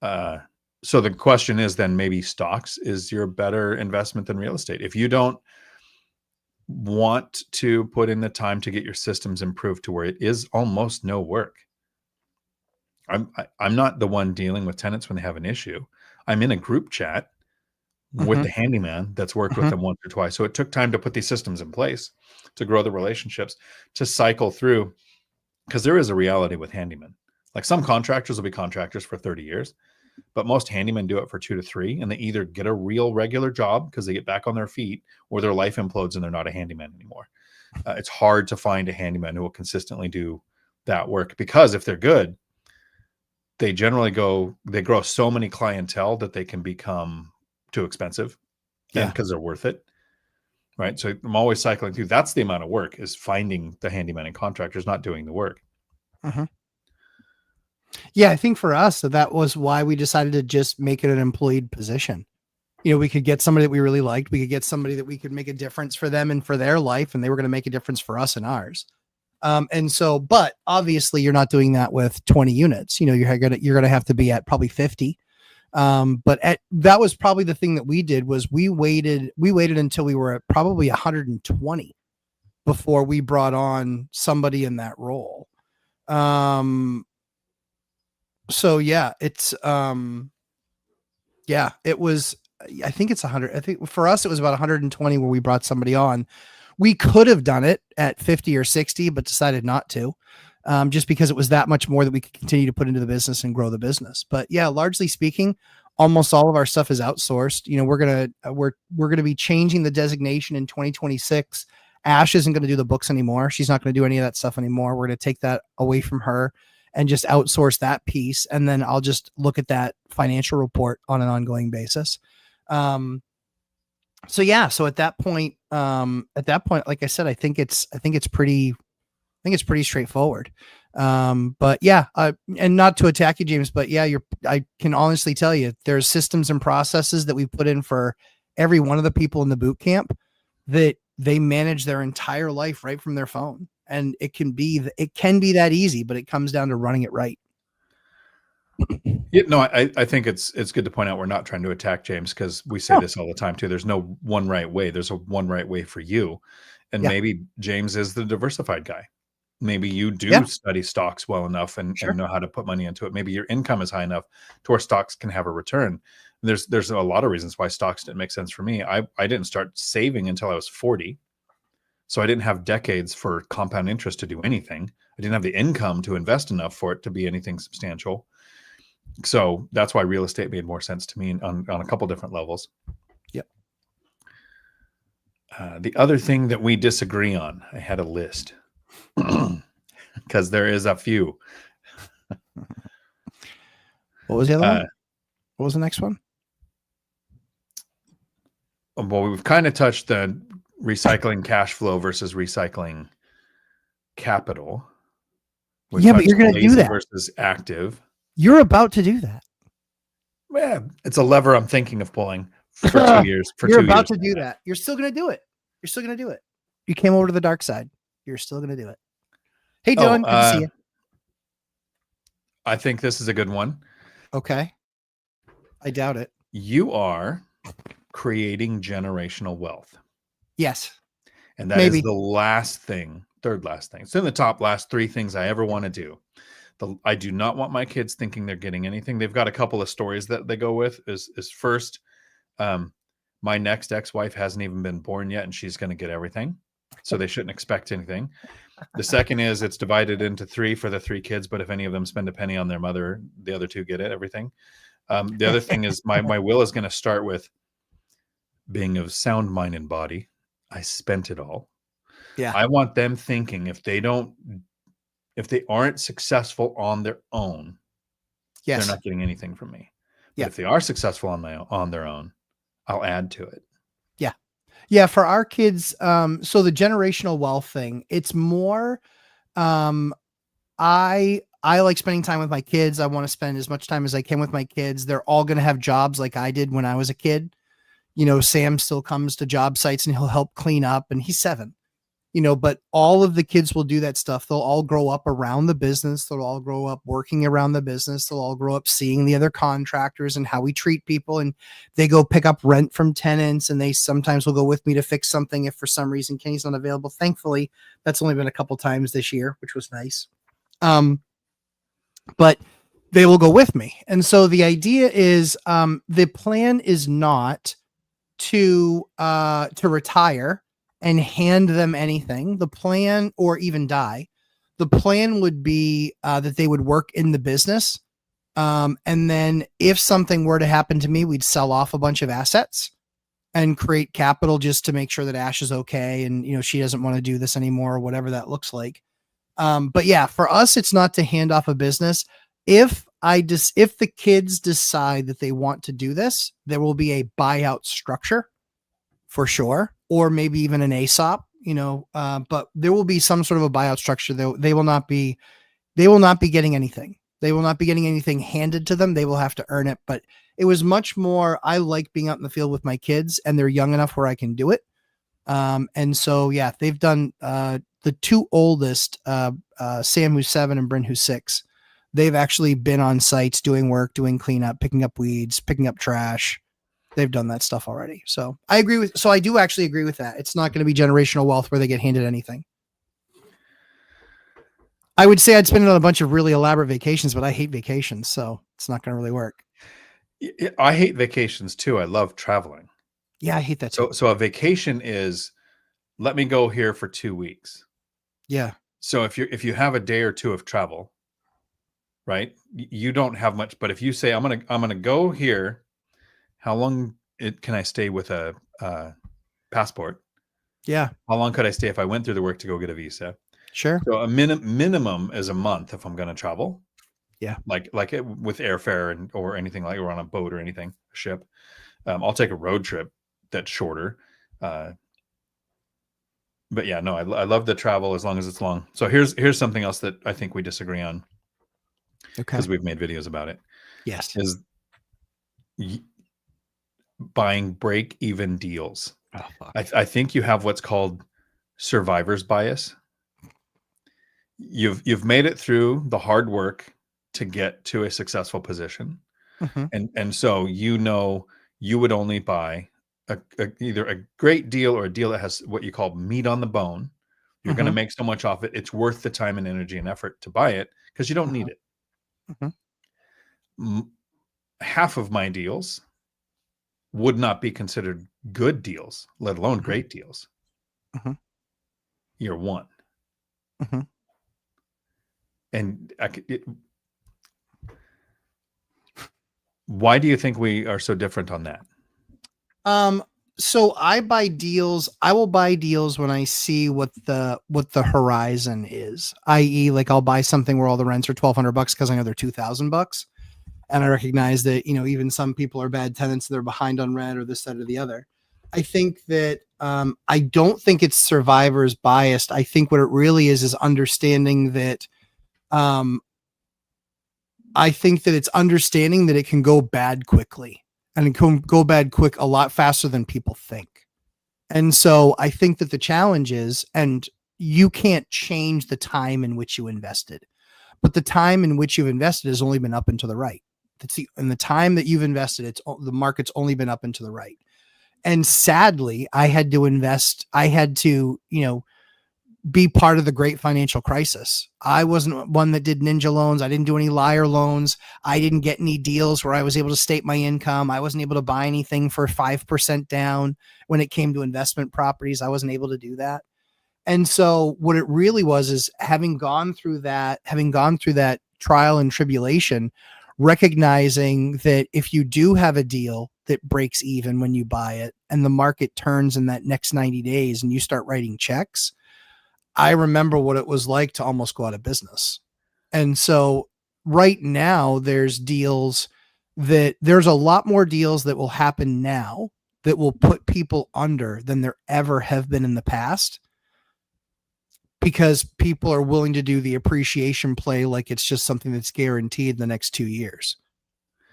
So the question is then, maybe stocks is your better investment than real estate. If you don't want to put in the time to get your systems improved to where it is almost no work. I'm not the one dealing with tenants when they have an issue. I'm in a group chat with the handyman that's worked with them once or twice. So it took time to put these systems in place, to grow the relationships, to cycle through, because there is a reality with handymen. Like, some contractors will be contractors for 30 years, but most handymen do it for 2 to 3, and they either get a real regular job because they get back on their feet, or their life implodes and they're not a handyman anymore. It's hard to find a handyman who will consistently do that work, because if they're good, they generally grow so many clientele that they can become too expensive, because they're worth it. Right. So I'm always cycling through. That's the amount of work, is finding the handyman and contractors, not doing the work. Yeah. I think for us, that was why we decided to just make it an employed position. We could get somebody that we really liked. We could get somebody that we could make a difference for them and for their life, and they were going to make a difference for us and ours. But obviously you're not doing that with 20 units. You're going to have to be at probably 50. But that was probably the thing that we did was we waited until we were at probably 120 before we brought on somebody in that role. So yeah, it was, I think it's 100. I think for us, it was about 120 where we brought somebody on. We could have done it at 50 or 60, but decided not to, just because it was that much more that we could continue to put into the business and grow the business. But yeah, largely speaking, almost all of our stuff is outsourced. We're going to be changing the designation in 2026. Ash isn't going to do the books anymore. She's not going to do any of that stuff anymore. We're going to take that away from her and just outsource that piece. And then I'll just look at that financial report on an ongoing basis. So at that point, like I said, I think it's pretty straightforward. But yeah, and not to attack you, James, but yeah, I can honestly tell you there's systems and processes that we put in for every one of the people in the boot camp that they manage their entire life right from their phone. And it can be that easy, but it comes down to running it right. Yeah, no, I think it's good to point out we're not trying to attack James, because we say this all the time too. There's no one right way. There's a one right way for you. And maybe James is the diversified guy. Maybe you do study stocks well enough and know how to put money into it. Maybe your income is high enough to where stocks can have a return. There's a lot of reasons why stocks didn't make sense for me. I didn't start saving until I was 40. So I didn't have decades for compound interest to do anything. I didn't have the income to invest enough for it to be anything substantial. So that's why real estate made more sense to me on a couple different levels. Yep. The other thing that we disagree on, I had a list because there is a few. What was the other one? What was the next one? Well, we've kind of touched the recycling cash flow versus recycling capital. But you're going to do that versus active. You're about to do that. Yeah, it's a lever I'm thinking of pulling for 2 years. You're about to do that. You're still going to do it. You came over to the dark side. You're still going to do it. Hey, Dion, good to see you. I think this is a good one. Okay. I doubt it. You are creating generational wealth. Yes. And that is the third last thing. It's in the top last three things I ever want to do. I do not want my kids thinking they're getting anything. They've got a couple of stories that they go with. Is first, my next ex-wife hasn't even been born yet, and she's going to get everything. So they shouldn't expect anything. The second is it's divided into three for the three kids, but if any of them spend a penny on their mother, the other two get everything. The other thing is my will is going to start with being of sound mind and body. I spent it all. Yeah. I want them thinking if they aren't successful on their own, they're not getting anything from me. But if they are successful on their own, I'll add to it. Yeah. Yeah. For our kids, so the generational wealth thing, it's more, I like spending time with my kids. I want to spend as much time as I can with my kids. They're all going to have jobs like I did when I was a kid. Sam still comes to job sites and he'll help clean up, and he's 7. But all of the kids will do that stuff. They'll all grow up around the business. They'll all grow up working around the business. They'll all grow up seeing the other contractors and how we treat people. And they go pick up rent from tenants, and they sometimes will go with me to fix something if for some reason Kenny's not available. Thankfully, that's only been a couple times this year, which was nice. But they will go with me. And so the idea is, the plan is not to retire and hand them anything. The plan, or even die. The plan would be that they would work in the business. And then if something were to happen to me, we'd sell off a bunch of assets and create capital just to make sure that Ash is okay. And, she doesn't want to do this anymore, or whatever that looks like. But yeah, for us, it's not to hand off a business. If the kids decide that they want to do this, there will be a buyout structure for sure, or maybe even an ASOP, but there will be some sort of a buyout structure. They will not be getting anything. They will not be getting anything handed to them. They will have to earn it. But it was much more, I like being out in the field with my kids, and they're young enough where I can do it. And so, yeah, they've done, the two oldest, Sam, who's 7, and Bryn, who's 6. They've actually been on sites doing work, doing cleanup, picking up weeds, picking up trash. They've done that stuff already. So I do actually agree with that. It's not going to be generational wealth where they get handed anything. I would say I'd spend it on a bunch of really elaborate vacations, but I hate vacations, so it's not going to really work. I hate vacations too. I love traveling. Yeah, I hate that too. So a vacation is, let me go here for 2 weeks. Yeah. So if you have a day or two of travel, right, you don't have much. But if you say I'm gonna go here, how long can I stay with a passport? Yeah. How long could I stay if I went through the work to go get a visa? Sure. So a minimum is a month if I'm going to travel. Yeah. Like with airfare or anything, like or on a boat or anything, a ship. I'll take a road trip that's shorter. But yeah, no, I love the travel as long as it's long. So here's something else that I think we disagree on. Okay. Because we've made videos about it. Yes. Is buying break-even deals. Oh, fuck. I think you have what's called survivor's bias. You've made it through the hard work to get to a successful position, and so you would only buy either a great deal or a deal that has what you call meat on the bone. You're going to make so much off it; it's worth the time and energy and effort to buy it because you don't need it. Half of my deals would not be considered good deals, let alone great deals. Year one. And why do you think we are so different on that? So I will buy deals when I see what the horizon is, i.e. like I'll buy something where all the rents are $1,200 because I know they're $2,000. And I recognize that, even some people are bad tenants. They're behind on rent or this, that, or the other. I think that I don't think it's survivor's biased. I think what it really is understanding that I think that it's understanding that it can go bad quickly and it can go bad quick a lot faster than people think. And so I think that the challenge is, and you can't change the time in which you invested, but the time in which you've invested has only been up and to the right. And the time that you've invested, the market's only been up and to the right. And sadly, I had to, be part of the great financial crisis. I wasn't one that did ninja loans. I didn't do any liar loans. I didn't get any deals where I was able to state my income. I wasn't able to buy anything for 5% down when it came to investment properties. I wasn't able to do that. And so what it really was is having gone through that trial and tribulation, recognizing that if you do have a deal that breaks even when you buy it and the market turns in that next 90 days and you start writing checks, I remember what it was like to almost go out of business. And so right now there's a lot more deals that will happen now that will put people under than there ever have been in the past, because people are willing to do the appreciation play like it's just something that's guaranteed in the next 2 years.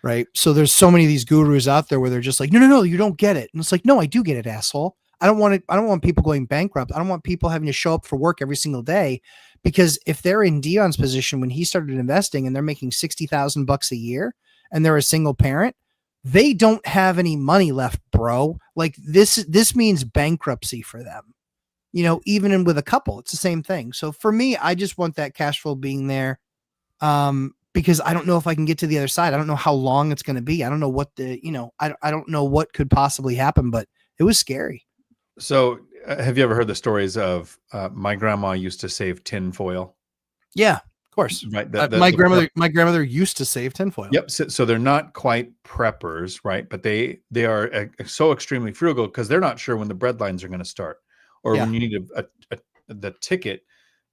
Right. So there's so many of these gurus out there where they're just like, no, you don't get it. And it's like, no, I do get it, asshole. I don't want people going bankrupt. I don't want people having to show up for work every single day, because if they're in Dion's position when he started investing and they're making $60,000 a year and they're a single parent, they don't have any money left, bro. Like this means bankruptcy for them, even with a couple, it's the same thing. So for me, I just want that cash flow being there. Because I don't know if I can get to the other side. I don't know how long it's going to be. I don't know what I don't know what could possibly happen, but it was scary. So have you ever heard the stories of my grandma used to save tin foil? Yeah, of course. Right. My grandmother used to save tinfoil. Yep. So they're not quite preppers, right? But they are so extremely frugal because they're not sure when the bread lines are going to start, or when you need the ticket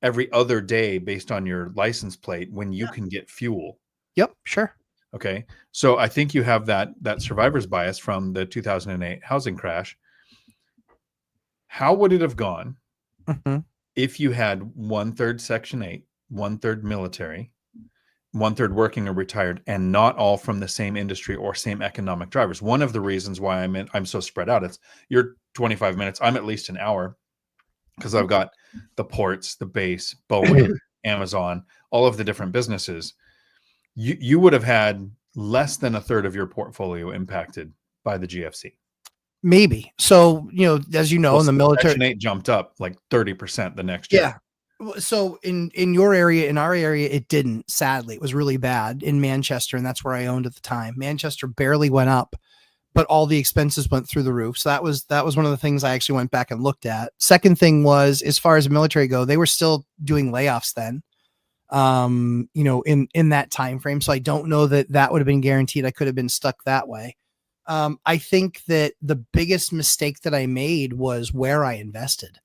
every other day based on your license plate when you can get fuel. Yep, sure. Okay. So I think you have that survivor's bias from the 2008 housing crash. How would it have gone if you had 1/3 Section 8, 1/3 military, 1/3 working or retired, and not all from the same industry or same economic drivers? One of the reasons why I'm so spread out, it's you're 25 minutes. I'm at least an hour, because I've got the ports, the base, Boeing, Amazon, all of the different businesses. you would have had less than a third of your portfolio impacted by the GFC. Maybe. So, as you know, Well, in the military, Section 8 jumped up like 30% the next year. Yeah. So in your area, in our area, it didn't. Sadly, it was really bad in Manchester, and that's where I owned at the time. Manchester barely went up, but all the expenses went through the roof. So that was one of the things I actually went back and looked at. Second thing was, as far as the military go, they were still doing layoffs then. In that time frame. So I don't know that would have been guaranteed. I could have been stuck that way. I think that the biggest mistake that I made was where I invested.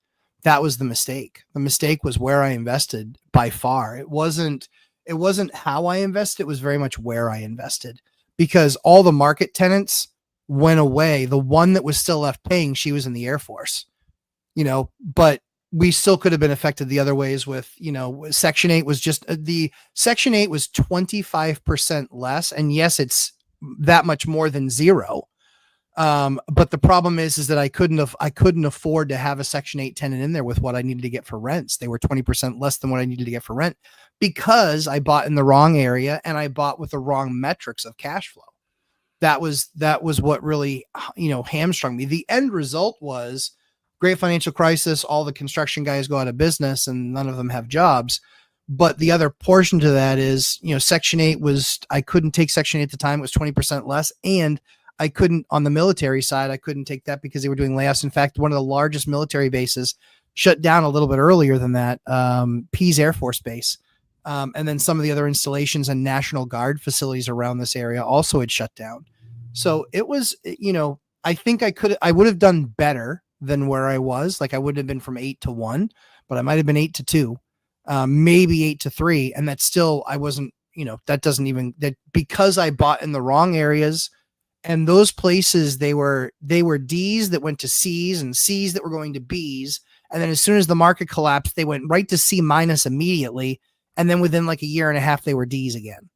That was the mistake. The mistake was where I invested by far. It wasn't how I invested. It was very much where I invested, because all the market tenants went away. The one that was still left paying, she was in the Air Force, but we still could have been affected the other ways with, Section 8 was just the Section 8 was 25% less. And yes, it's that much more than zero. But the problem is that I couldn't afford to have a Section 8 tenant in there with what I needed to get for rents. They were 20% less than what I needed to get for rent, because I bought in the wrong area and I bought with the wrong metrics of cash flow. That was what really, hamstrung me. The end result was great financial crisis. All the construction guys go out of business and none of them have jobs. But the other portion to that is, Section 8 I couldn't take Section 8 at the time. It was 20% less. And I couldn't, on the military side, I couldn't take that because they were doing layoffs. In fact, one of the largest military bases shut down a little bit earlier than that, Pease Air Force Base. And then some of the other installations and National Guard facilities around this area also had shut down. So it was, I think I would have done better than where I was. Like I wouldn't have been from 8 to 1, but I might have been 8 to 2, maybe 8 to 3. And that's still, I wasn't, that doesn't even, that because I bought in the wrong areas, and those places, they were D's that went to C's and C's that were going to B's. And then as soon as the market collapsed, they went right to C- immediately. And then within like a year and a half, they were D's again,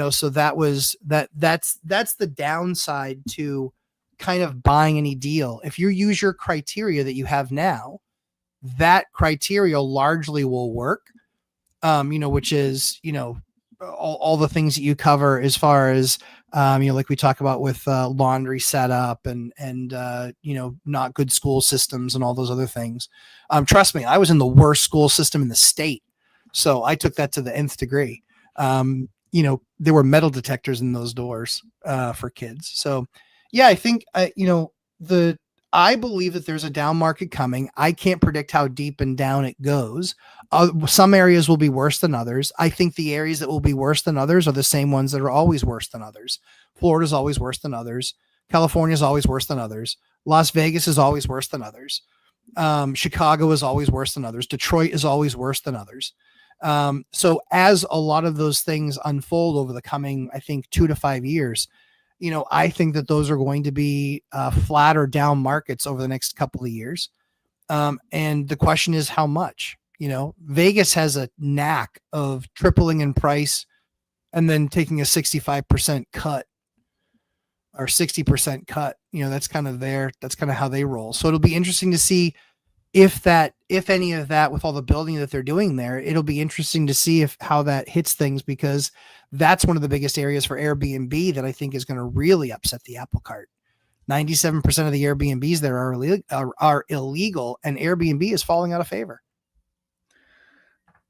so that's the downside to kind of buying any deal. If you use your criteria that you have now, that criteria largely will work, which is, all the things that you cover as far as, like we talk about with laundry setup and not good school systems and all those other things. Trust me, I was in the worst school system in the state. So I took that to the nth degree. There were metal detectors in those doors for kids. So yeah, I think, I believe that there's a down market coming. I can't predict how deep and down it goes. Some areas will be worse than others. I think the areas that will be worse than others are the same ones that are always worse than others. Florida's always worse than others. California's always worse than others. Las Vegas is always worse than others. Chicago is always worse than others. Detroit is always worse than others. So as a lot of those things unfold over the coming, I think 2 to 5 years, I think that those are going to be flat or down markets over the next couple of years. And the question is how much. Vegas has a knack of tripling in price and then taking a 65% cut or 60% cut. That's kind of how they roll. So it'll be interesting to see if any of that, with all the building that they're doing there, it'll be interesting to see how that hits things, because that's one of the biggest areas for Airbnb that I think is going to really upset the apple cart. 97% of the Airbnbs there are illegal, and Airbnb is falling out of favor.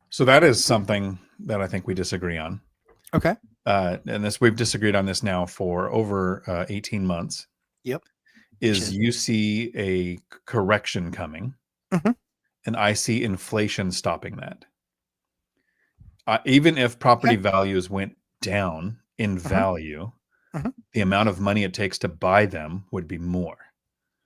So that is something that I think we disagree on. Okay. And we've disagreed on this now for over 18 months. Yep. You see a correction coming, mm-hmm. and I see inflation stopping that. Even if property values went down in mm-hmm. value, mm-hmm. the amount of money it takes to buy them would be more.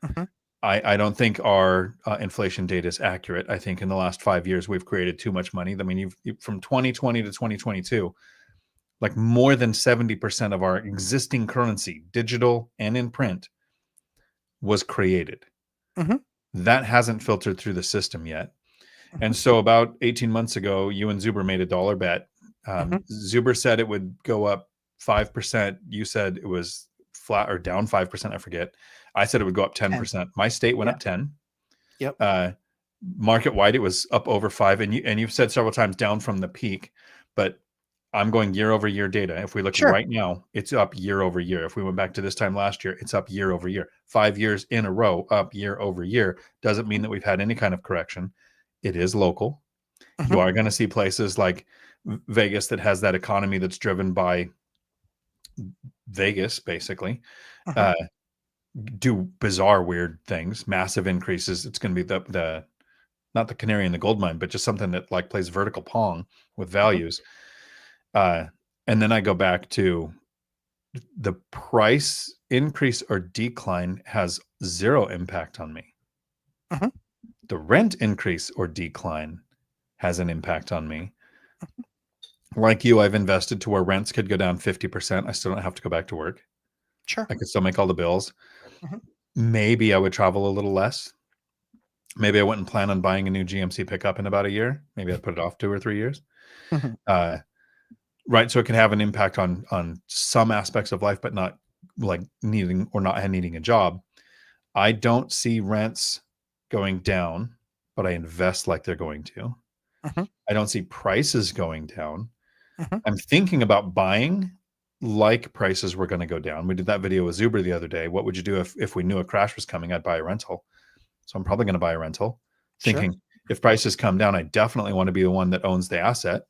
Mm-hmm. I don't think our inflation data is accurate. I think in the last 5 years, we've created too much money. I mean, you've from 2020 to 2022, like more than 70% of our existing currency, digital and in print, was created. Mm-hmm. That hasn't filtered through the system yet. And so about 18 months ago, you and Zuber made a dollar bet. mm-hmm. Zuber said it would go up 5%. You said it was flat or down 5%. I forget. I said it would go up 10%. 10. My state went up 10. Yep. Market wide, it was up over 5. And you've said several times down from the peak, but I'm going year over year data. If we look Sure. right now, it's up year over year. If we went back to this time last year, it's up year over year. 5 years in a row, up year over year. Doesn't mean that we've had any kind of correction. It is local. Mhm. You are going to see places like Vegas that has that economy that's driven by Vegas, basically, Mhm. do bizarre, weird things, massive increases. It's going to be the not the canary in the gold mine, but just something that like plays vertical pong with values. And then I go back to the price increase or decline has zero impact on me. Mhm. The rent increase or decline has an impact on me. Like you, I've invested to where rents could go down 50%. I still don't have to go back to work. Sure. I could still make all the bills. Mhm. Maybe I would travel a little less. Maybe I wouldn't plan on buying a new GMC pickup in about a year. Maybe I'd put it off 2 or 3 years. Mhm. Right. So it can have an impact on some aspects of life, but not like needing or not needing a job. I don't see rents going down, but I invest like they're going to. Mhm. I don't see prices going down. Mhm. I'm thinking about buying like prices were going to go down. We did that video with Zuber the other day. What would you do if we knew a crash was coming? I'd buy a rental. So I'm probably going to buy a rental, Sure. thinking if prices come down, I definitely want to be the one that owns the asset.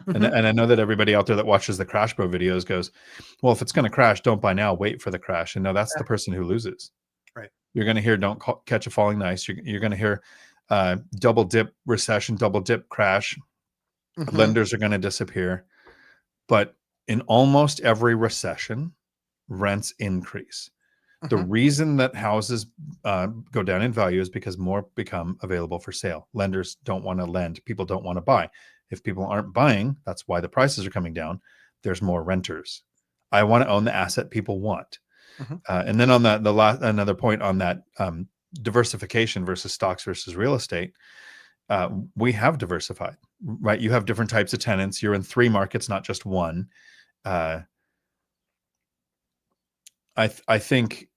And, Mhm. and I know that everybody out there that watches the Crash Bro videos goes, well, if it's going to crash, don't buy now, wait for the crash. And no, that's the person who loses. Right. You're going to hear don't catch a falling knife. You're going to hear double dip recession, double dip crash. Mhm. Lenders are going to disappear. But in almost every recession, rents increase. The Mhm. reason that houses go down in value is because more become available for sale. Lenders don't want to lend. People don't want to buy. If people aren't buying, that's why the prices are coming down. There's more renters. I want to own the asset people want. Mhm. And then on that, another point on that diversification versus stocks versus real estate, we have diversified, right? You have different types of tenants. You're in 3 markets, not just one. I think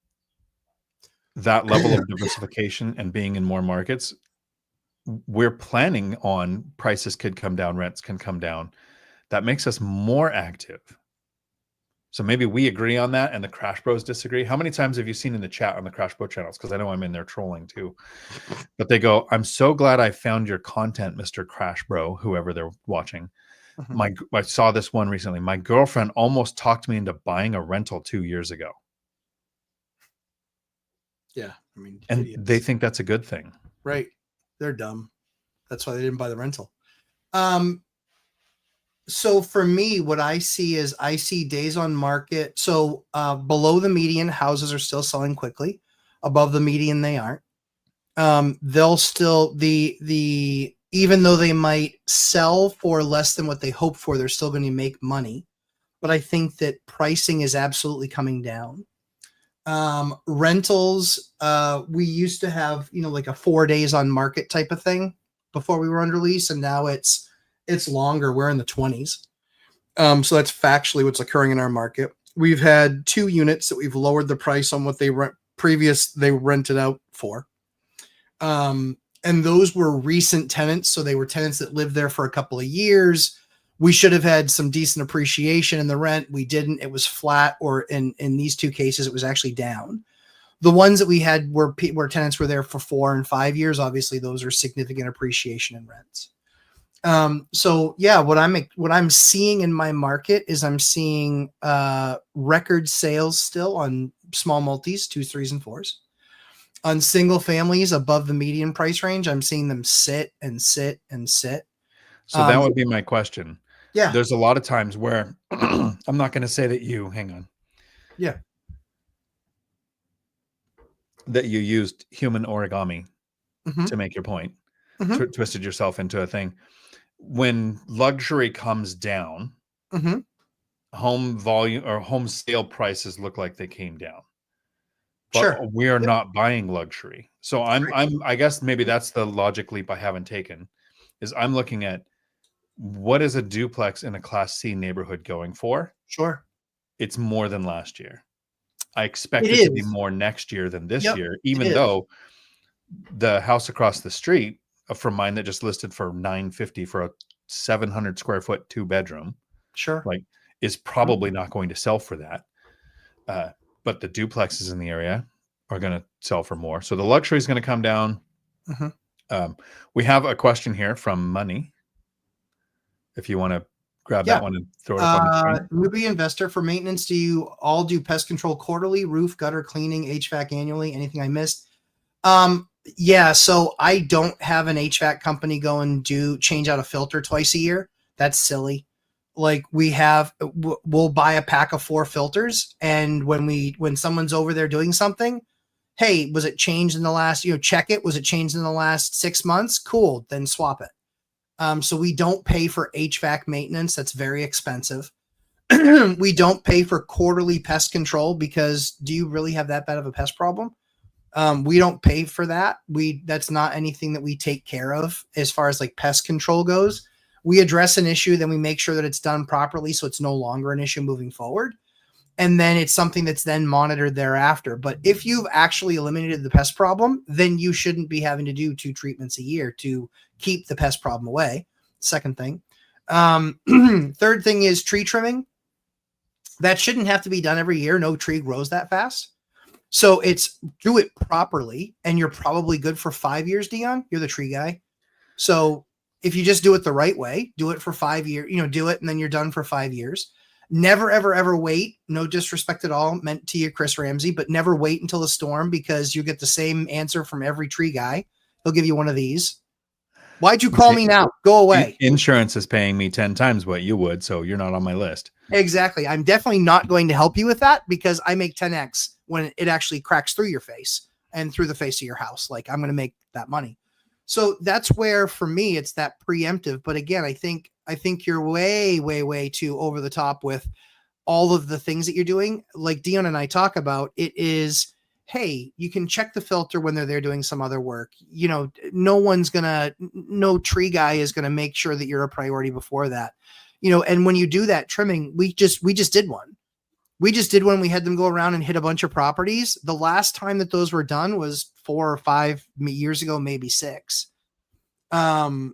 that level of diversification and being in more markets, we're planning on prices could come down, rents can come down. That makes us more active. So maybe we agree on that and the Crash Bros disagree. How many times have you seen in the chat on the Crash Bro channels? Because I know I'm in there trolling too. But they go, I'm so glad I found your content, Mr. Crash Bro, whoever they're watching. Mhm. I saw this one recently. My girlfriend almost talked me into buying a rental 2 years ago. Yeah. I mean, And they idiots. think that's a good thing. Right. They're dumb. That's why they didn't buy the rental. Um, so for me, what I see is I see days on market. So below the median, houses are still selling quickly. Above the median, they aren't. They'll still the even though they might sell for less than what they hope for, they're still going to make money. But I think that pricing is absolutely coming down. Rentals, we used to have, like a 4 days on market type of thing before we were under lease, and now it's longer. We're in the 20s. So that's factually what's occurring in our market. We've had 2 units that we've lowered the price on what they rented out for. And those were recent tenants, so they were tenants that lived there for a couple of years. We should have had some decent appreciation in the rent. We didn't. It was flat, or in these 2 cases, it was actually down. The ones that we had where tenants were there for 4 and 5 years, obviously those are significant appreciation in rents. So yeah, what I'm seeing in my market is I'm seeing record sales still on small multis, 2s, 3s, and 4s. On single families above the median price range, I'm seeing them sit and sit and sit. So that would be my question. Yeah, There's a lot of times where I'm not going to say that hang on, yeah. that you used human origami Hmm. to make your point, Hmm. twisted yourself into a thing. When luxury comes down, Hmm. home volume or home sale prices look like they came down. But Sure. we are Yep. not buying luxury. So I guess maybe that's the logic leap I haven't taken, is I'm looking at what is a duplex in a Class C neighborhood going for? Sure. It's more than last year. I It expect it to be is. more next year than this Yep. year, It even is. though the house across the street from mine that just listed for $950 for a 700 square foot 2-bedroom. Sure. like is probably not going to sell for that. But the duplexes in the area are going to sell for more. So the luxury is going to come down. We have a question here from Money. If you want to grab that one and throw it up on the screen. Newbie investor, for maintenance, do you all do pest control quarterly, roof, gutter cleaning, HVAC annually? Anything I missed? Yeah, so I don't have an HVAC company go and change out a filter twice a year. That's silly. Like we'll buy a pack of 4 filters, and when someone's over there doing something, hey, was it changed in the last, check it. Was it changed in the last 6 months? Cool. Then swap it. So we don't pay for HVAC maintenance. That's very expensive. We don't pay for quarterly pest control because do you really have that bad of a pest problem? We don't pay for that. That's not anything that we take care of as far as like pest control goes. We address an issue, then we make sure that it's done properly so it's no longer an issue moving forward. And then it's something that's then monitored thereafter. But if you've actually eliminated the pest problem, then you shouldn't be having to do 2 treatments a year to keep the pest problem away. Second thing. Third thing is tree trimming. That shouldn't have to be done every year. No tree grows that fast. So it's do it properly, and you're probably good for 5 years, Dion. You're the tree guy. So if you just do it the right way, do it for 5 years, do it, and then you're done for 5 years. Never, ever, ever wait. No disrespect at all meant to you, Chris Ramsey, but never wait until the storm because you get the same answer from every tree guy. He'll give you one of these. Why'd you call me now? Go away. Insurance is paying me 10 times what you would, so you're not on my list. Exactly. I'm definitely not going to help you with that because I make 10x when it actually cracks through your face and through the face of your house. Like I'm going to make that money. So that's where, for me, it's that preemptive. But again, I think you're way, way, way too over the top with all of the things that you're doing. Like Dion and I talk about, it is, hey, you can check the filter when they're there doing some other work. No tree guy is going to make sure that you're a priority before that. And when you do that trimming, we just did one. We just did one. We had them go around and hit a bunch of properties. The last time that those were done was 4 or 5 years ago, maybe 6. And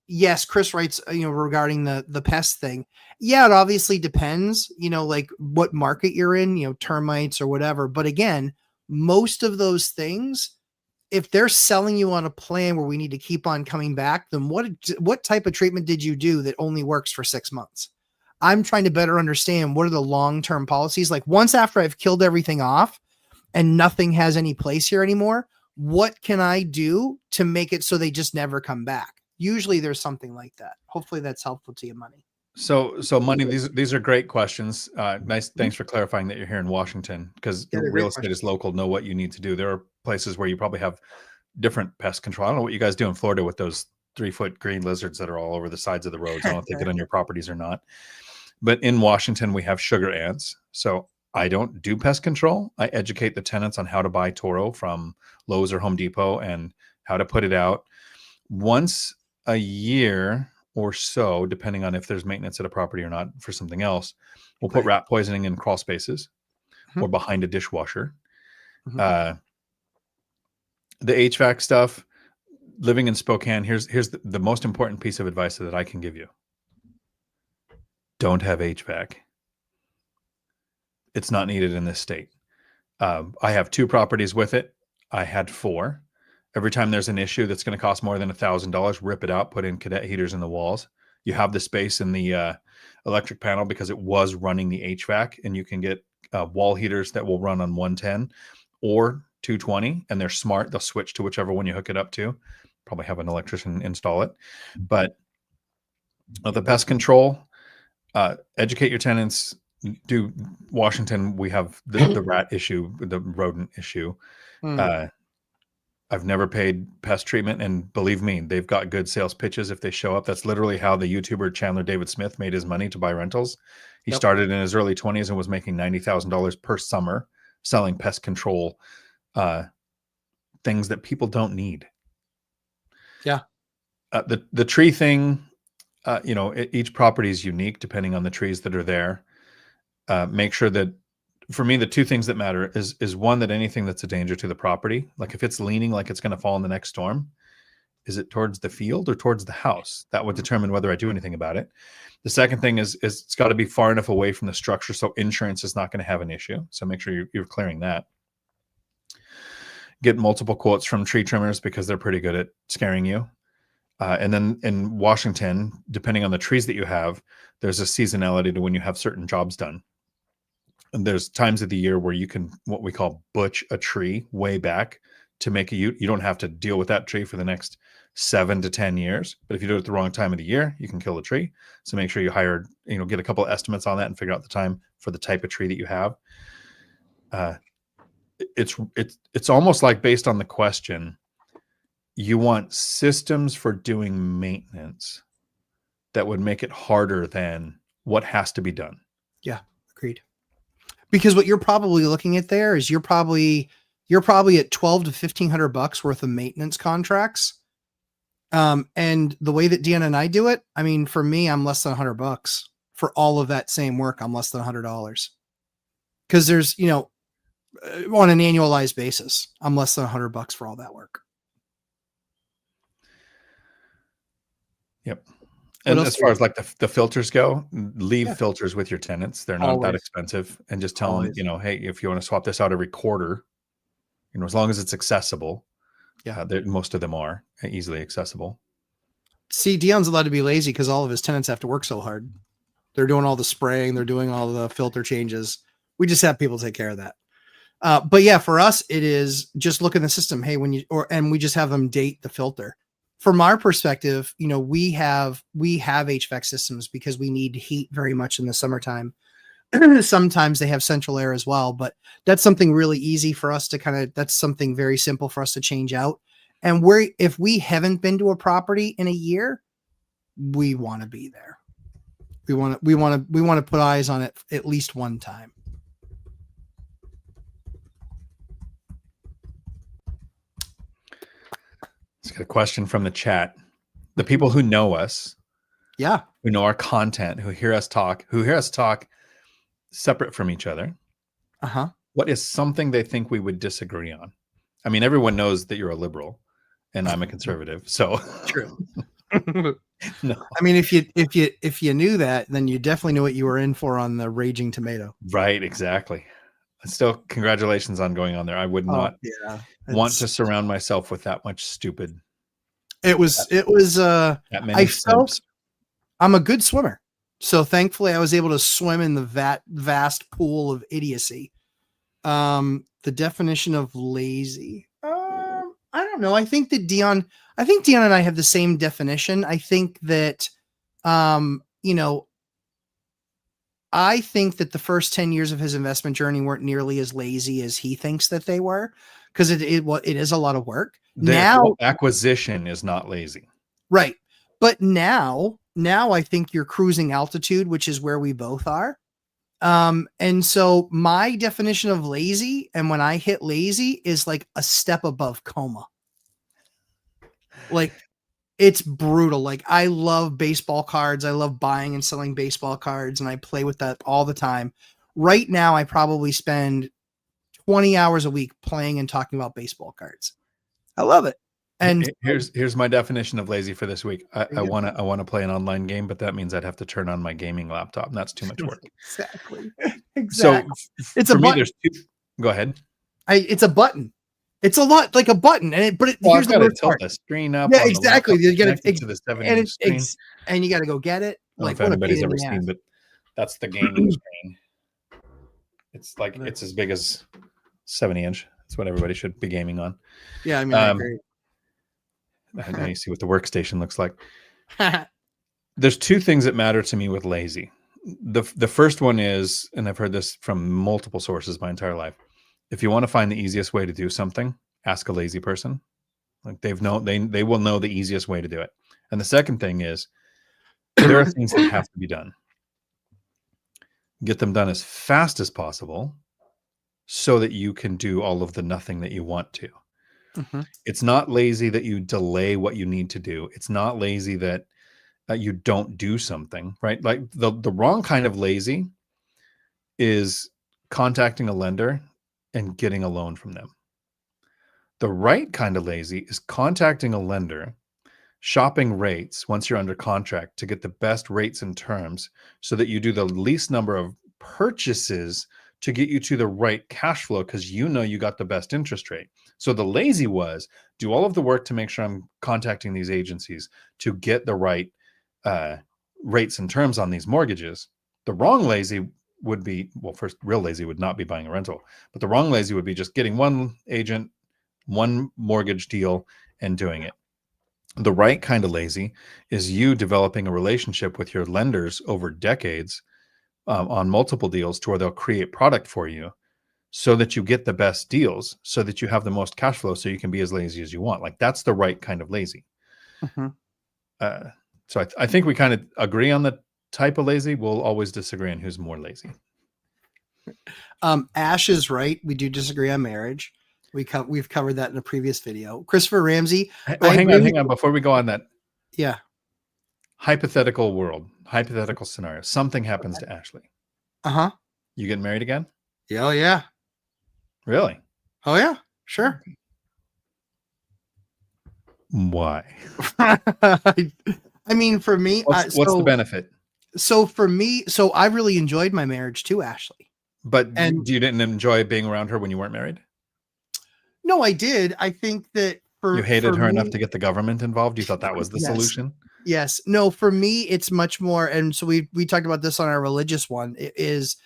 yes, Chris writes, regarding the pest thing. Yeah, it obviously depends, like what market you're in, termites or whatever. But again, most of those things, if they're selling you on a plan where we need to keep on coming back, then what type of treatment did you do that only works for 6 months? I'm trying to better understand what are the long-term policies. Like once after I've killed everything off and nothing has any place here anymore, what can I do to make it so they just never come back? Usually there's something like that. Hopefully that's helpful to you, Money. So Money, these are great questions. Nice. Thanks for clarifying that you're here in Washington because real estate is local. Know what you need to do. There are places where you probably have different pest control. I don't know what you guys do in Florida with those 3-foot green lizards that are all over the sides of the roads. I don't know if they get on your properties or not. But in Washington, we have sugar ants. So I don't do pest control. I educate the tenants on how to buy Toro from Lowe's or Home Depot and how to put it out once a year or so, depending on if there's maintenance at a property or not for something else. We'll put rat poisoning in crawl spaces or behind a dishwasher. The HVAC stuff, living in Spokane, here's the most important piece of advice that I can give you. Don't have HVAC. It's not needed in this state. I have 2 properties with it. I had 4. Every time there's an issue that's going to cost more than $1,000, rip it out, put in cadet heaters in the walls. You have the space in the electric panel because it was running the HVAC, and you can get wall heaters that will run on 110 or 220, and they're smart. They'll switch to whichever one you hook it up to. Probably have an electrician install it. But the pest control, educate your tenants. Do Washington, we have the rat issue, the rodent issue. I've never paid pest treatment, and believe me, they've got good sales pitches if they show up. That's literally how the YouTuber Chandler David Smith made his money to buy rentals. He started in his early 20s and was making $90,000 per summer selling pest control things that people don't need. Yeah. The tree thing, each property is unique depending on the trees that are there. Make sure that, for me, the 2 things that matter is one, that anything that's a danger to the property, like if it's leaning like it's going to fall in the next storm, Is it towards the field or towards the house? That would determine whether I do anything about it. The second thing is it's got to be far enough away from the structure so insurance is not going to have an issue. So make sure you're clearing that. Get multiple quotes from tree trimmers because they're pretty good at scaring you. And then in Washington, depending on the trees that you have, there's a seasonality to when you have certain jobs done. And there's times of the year where you can, what we call, butch a tree way back to make you don't have to deal with that tree for the next 7 to 10 years. But if you do it at the wrong time of the year, you can kill the tree. So make sure you get a couple of estimates on that and figure out the time for the type of tree that you have. It's almost like, based on the question, you want systems for doing maintenance that would make it harder than what has to be done. Yeah, agreed. Because what you're probably looking at there is you're probably at 12 to $1,500 worth of maintenance contracts. And the way that Dion and I do it, I mean, for me, I'm less than $100 for all of that same work. I'm less than $100 because there's, on an annualized basis, I'm less than $100 for all that work. Yep. And as far as like the filters go, leave filters with your tenants. They're not that expensive, and just tell them, hey, if you want to swap this out every quarter, as long as it's accessible. Yeah. Most of them are easily accessible. See, Dion's allowed to be lazy because all of his tenants have to work so hard. They're doing all the spraying. They're doing all the filter changes. We just have people take care of that. But yeah, for us, it is just look in the system. Hey, and we just have them date the filter. From our perspective, we have HVAC systems because we need heat very much in the summertime. Sometimes they have central air as well, but that's something really easy for us to that's something very simple for us to change out. And if we haven't been to a property in a year, we want to be there. We want to put eyes on it at least one time. Let's get a question from the chat. The people who know us, who know our content, who hear us talk separate from each other. What is something they think we would disagree on? I mean, everyone knows that you're a liberal and I'm a conservative. So true. No. I mean, if you knew that, then you definitely knew what you were in for on the Raging Tomato. Right, exactly. Still, congratulations on going on there. I would not want to surround myself with that much stupid. It was I felt I'm a good swimmer. So thankfully I was able to swim in the vast pool of idiocy. The definition of lazy. I don't know. I think Dion and I have the same definition. I think that, I think that the first 10 years of his investment journey weren't nearly as lazy as he thinks that they were, because it is a lot of work. Now acquisition is not lazy. Right. But now I think you're cruising altitude, which is where we both are. And so my definition of lazy, and when I hit lazy, is like a step above coma. Like, it's brutal. Like, I love baseball cards. I love buying and selling baseball cards, and I play with that all the time. Right now, I probably spend 20 hours a week playing and talking about baseball cards. I love it. And here's my definition of lazy for this week. I want to play an online game, but that means I'd have to turn on my gaming laptop, and that's too much work. Exactly. So it's for a me, button. there's two. Go ahead. It's a button. It's a lot like a button, and here's the worst part. The screen up. Yeah, exactly. You got to the 7-inch screen, and you got to go get it. Like, if anybody's ever seen, but that's the gaming screen. It's like it's as big as 70-inch. That's what everybody should be gaming on. Yeah, I mean, I agree. Now you see what the workstation looks like. There's two things that matter to me with lazy. The first one is, and I've heard this from multiple sources my entire life, if you want to find the easiest way to do something, ask a lazy person. Like, they will know the easiest way to do it. And the second thing is, there are things that have to be done. Get them done as fast as possible so that you can do all of the nothing that you want to. Mm-hmm. It's not lazy that you delay what you need to do. It's not lazy that you don't do something, right? Like, the wrong kind of lazy is contacting a lender and getting a loan from them. The right kind of lazy is contacting a lender shopping rates once you're under contract to get the best rates and terms so that you do the least number of purchases to get you to the right cash flow because you know you got the best interest rate. So the lazy was do all of the work to make sure I'm contacting these agencies to get the right rates and terms on these mortgages. The wrong lazy would be, well, first, real lazy would not be buying a rental, but the wrong lazy would be just getting one agent, one mortgage deal, and doing it. The right kind of lazy is you developing a relationship with your lenders over decades on multiple deals to where they'll create product for you so that you get the best deals, so that you have the most cash flow, so you can be as lazy as you want. Like that's the right kind of lazy. So I think we kind of agree on the type of lazy. We'll always disagree on who's more lazy. Ash is right. We do disagree on marriage. We've covered that in a previous video. Christopher Ramsey. Hang on. Before we go on that. Yeah. Hypothetical world, hypothetical scenario. Something happens to Ashley. Uh-huh. You getting married again? Yeah. Oh, yeah. Really? Oh, yeah. Sure. Why? I mean, for me, what's the benefit? So for me, I really enjoyed my marriage to Ashley. But you didn't enjoy being around her when you weren't married? No, I did. I think that you hated her enough to get the government involved. You thought that was the solution? Yes. No, for me, it's much more. And so we talked about this on our religious one. It is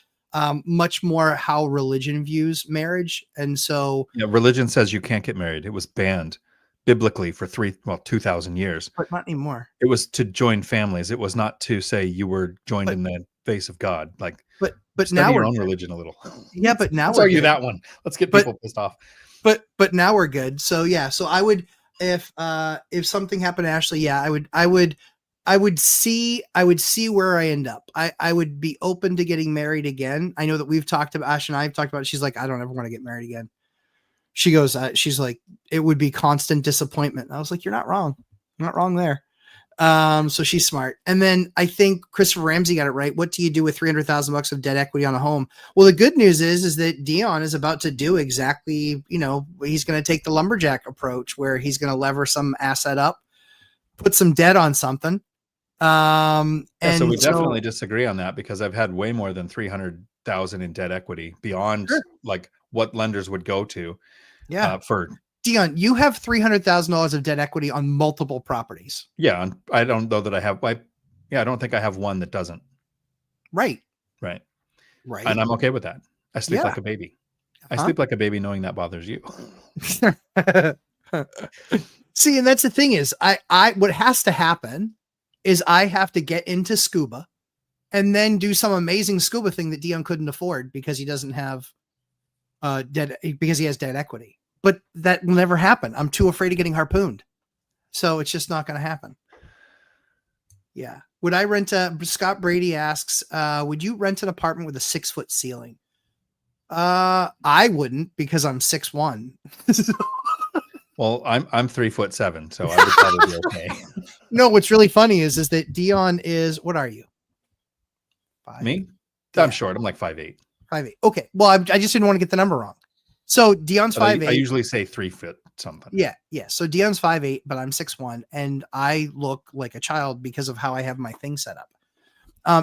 much more how religion views marriage. And so religion says you can't get married. It was banned biblically for 2,000 years, but not anymore. It was to join families. It was not to say you were joined in the face of God. Like, but now your own religion a little. Yeah, but now let's argue that one. Let's get people pissed off. But now we're good. So yeah. So I would, if something happened to Ashley, yeah, I would see where I end up. I would be open to getting married again. I know that we've talked about, Ash and I have talked about it. She's like, I don't ever want to get married again. She goes, she's like, it would be constant disappointment. I was like, you're not wrong. You're not wrong there. So she's smart. And then I think Christopher Ramsey got it right. What do you do with $300,000 of debt equity on a home? Well, the good news is that Dion is about to do exactly, he's going to take the lumberjack approach where he's going to lever some asset up, put some debt on something. So we definitely disagree on that because I've had way more than 300,000 in debt equity beyond like what lenders would go to. Yeah. For Dion, you have $300,000 of debt equity on multiple properties. Yeah. And I don't know that I have, I don't think I have one that doesn't. Right. And I'm okay with that. I sleep like a baby. I sleep like a baby knowing that bothers you. See, and that's the thing is what has to happen is I have to get into scuba and then do some amazing scuba thing that Dion couldn't afford because he doesn't have because he has debt equity. But that will never happen. I'm too afraid of getting harpooned. So it's just not going to happen. Yeah. Would I rent Scott Brady asks, would you rent an apartment with a 6-foot ceiling? I wouldn't because I'm 6'1". Well, I'm 3'7", so I would probably be okay. No, what's really funny is that Dion is, what are you? 5? Me? Yeah. I'm short. I'm like 5'8". 5'8". Okay. Well, I just didn't want to get the number wrong. So Dion's 5'8". I usually say 3 foot something. Yeah. So Dion's 5'8", but I'm 6'1", and I look like a child because of how I have my thing set up.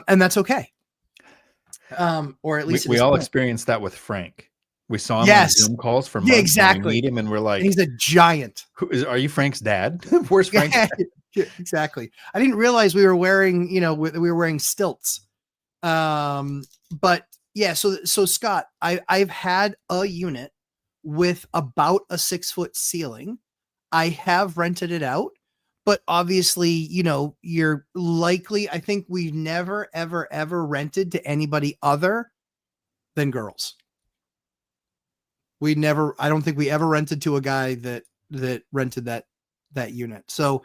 And that's okay. Or at least we all experienced that with Frank. We saw him on Zoom calls for months. Exactly. We meet him and we're like, and he's a giant. Are you Frank's dad? Where's Frank's dad? Yeah, exactly. I didn't realize we were wearing, we were wearing stilts. But yeah, so Scott, I've had a unit with about a 6-foot ceiling. I have rented it out, but obviously, you're likely, I think we've never, ever, ever rented to anybody other than girls. I don't think we ever rented to a guy that rented that unit. So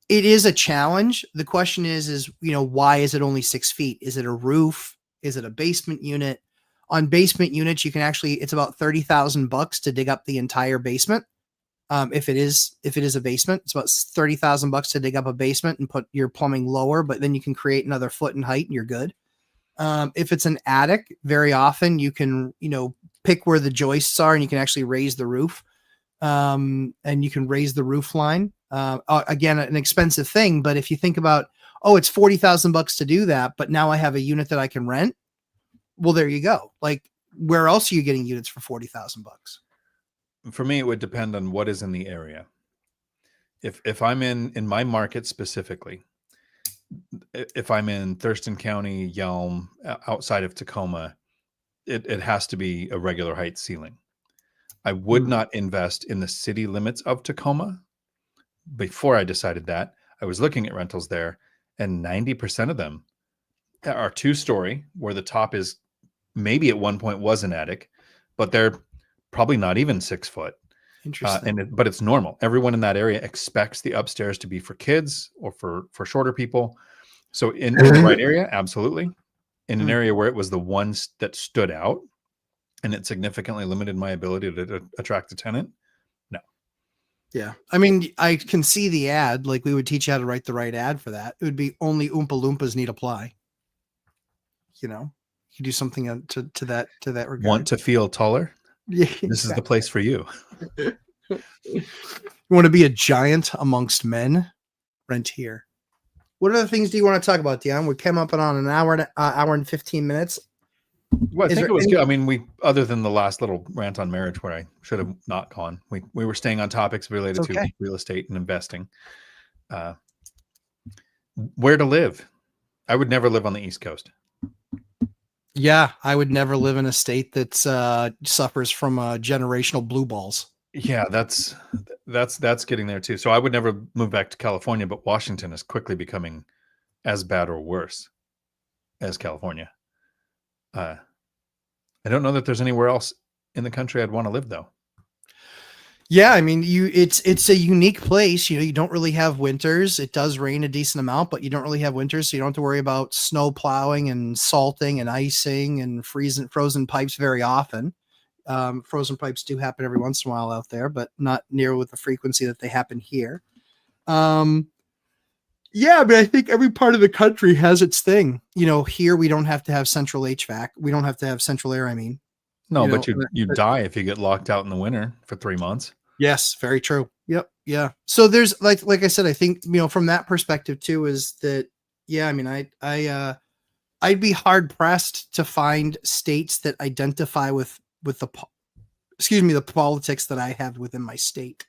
it is a challenge. The question is, why is it only 6 feet? Is it a roof? Is it a basement unit? On basement units, you can it's about $30,000 to dig up the entire basement. If it is a basement, it's about $30,000 to dig up a basement and put your plumbing lower, but then you can create another foot in height and you're good. If it's an attic, very often you can, pick where the joists are and you can actually raise the roof. and you can raise the roof line. Again, an expensive thing, but if you think about, oh, it's $40,000 to do that, but now I have a unit that I can rent. Well, there you go. Like, where else are you getting units for $40,000? For me, it would depend on what is in the area. If I'm in my market specifically, if I'm in Thurston County, Yelm, outside of Tacoma, it has to be a regular height ceiling. I would not invest in the city limits of Tacoma. Before I decided that, I was looking at rentals there, and 90% of them are 2-story, where the top is maybe at one point was an attic, but they're probably not even 6 foot. Interesting. But it's normal. Everyone in that area expects the upstairs to be for kids or for shorter people. So in the right area, absolutely. In an area where it was the ones that stood out and it significantly limited my ability to attract a tenant, no. Yeah. I mean, I can see the ad. Like, we would teach you how to write the right ad for that. It would be only Oompa Loompas need apply. You know, you do something to that regard. Want to feel taller? Yeah, this is the place for you. You want to be a giant amongst men? Rent here. What other things do you want to talk about, Dion? We came up on an hour and 15 minutes. Well, I think it was good. I mean, we, other than the last little rant on marriage where I should have not gone, we were staying on topics related to real estate and investing. Where to live? I would never live on the East Coast. Yeah, I would never live in a state that suffers from generational blue balls. Yeah, that's getting there too. So I would never move back to California, but Washington is quickly becoming as bad or worse as California. I don't know that there's anywhere else in the country I'd want to live, though. Yeah, I mean, it's a unique place. You know, you don't really have winters. It does rain a decent amount, but you don't really have winters, so you don't have to worry about snow plowing and salting and icing and frozen pipes very often. Frozen pipes do happen every once in a while out there, but not near with the frequency that they happen here. Yeah, I mean, I think every part of the country has its thing. You know, here we don't have to have central HVAC. We don't have to have central air, I mean. No, but you die if you get locked out in the winter for 3 months. Yes, very true. Yep. Yeah. So there's like I said, I think, you know, from that perspective too, is that, yeah, I mean, I'd be hard pressed to find states that identify with the politics that I have within my state.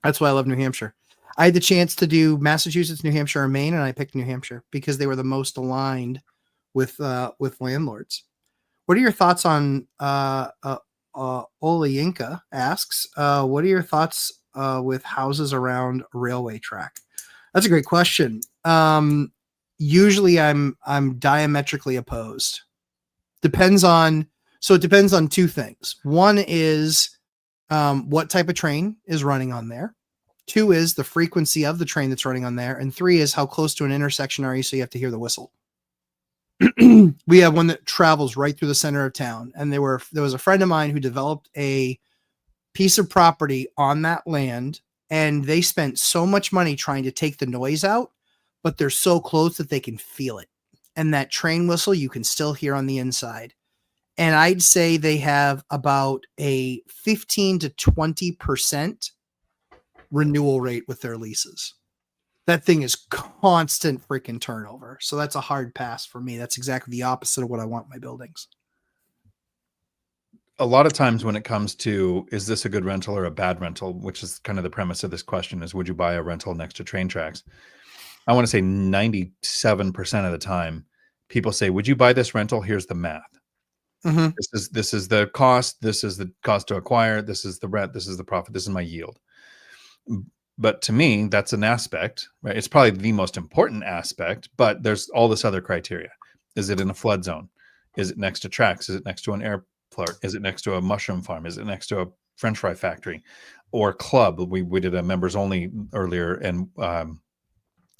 That's why I love New Hampshire. I had the chance to do Massachusetts, New Hampshire, and Maine, and I picked New Hampshire because they were the most aligned with landlords. What are your thoughts on Olayinka asks, what are your thoughts with houses around a railway track? That's a great question. Usually I'm diametrically opposed. It depends on two things. One is what type of train is running on there. 2 is the frequency of the train that's running on there. And 3 is how close to an intersection are you, so you have to hear the whistle. We have one that travels right through the center of town. And there was a friend of mine who developed a piece of property on that land, and they spent so much money trying to take the noise out, but they're so close that they can feel it. And that train whistle you can still hear on the inside. And I'd say they have about a 15 to 20% renewal rate with their leases. That thing is constant freaking turnover. So that's a hard pass for me. That's exactly the opposite of what I want in my buildings. A lot of times when it comes to, is this a good rental or a bad rental, which is kind of the premise of this question, is would you buy a rental next to train tracks? I want to say 97% of the time people say, would you buy this rental? Here's the math. Mm-hmm. This is the cost. This is the cost to acquire. This is the rent. This is the profit. This is my yield. But to me, that's an aspect, right? It's probably the most important aspect, but there's all this other criteria. Is it in a flood zone? Is it next to tracks? Is it next to an airport? Is it next to a mushroom farm? Is it next to a French fry factory or club? We did a members only earlier, and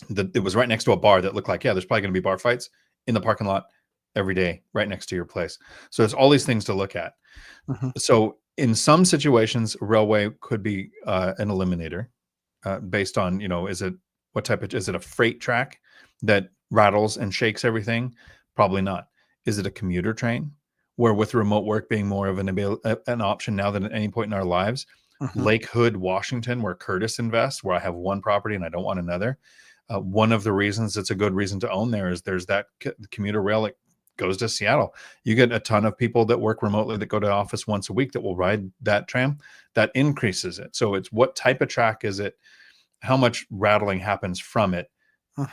it was right next to a bar that looked like, yeah, there's probably going to be bar fights in the parking lot every day, right next to your place. So there's all these things to look at. Mm-hmm. So in some situations, railway could be an eliminator based on, is it a freight track that rattles and shakes everything? Probably not. Is it a commuter train where with remote work being more of an option now than at any point in our lives, Lake Hood, Washington, where Curtis invests, where I have one property and I don't want another. One of the reasons it's a good reason to own there is there's that commuter rail that goes to Seattle. You get a ton of people that work remotely that go to office once a week that will ride that tram. That increases it. So it's what type of track is it? How much rattling happens from it?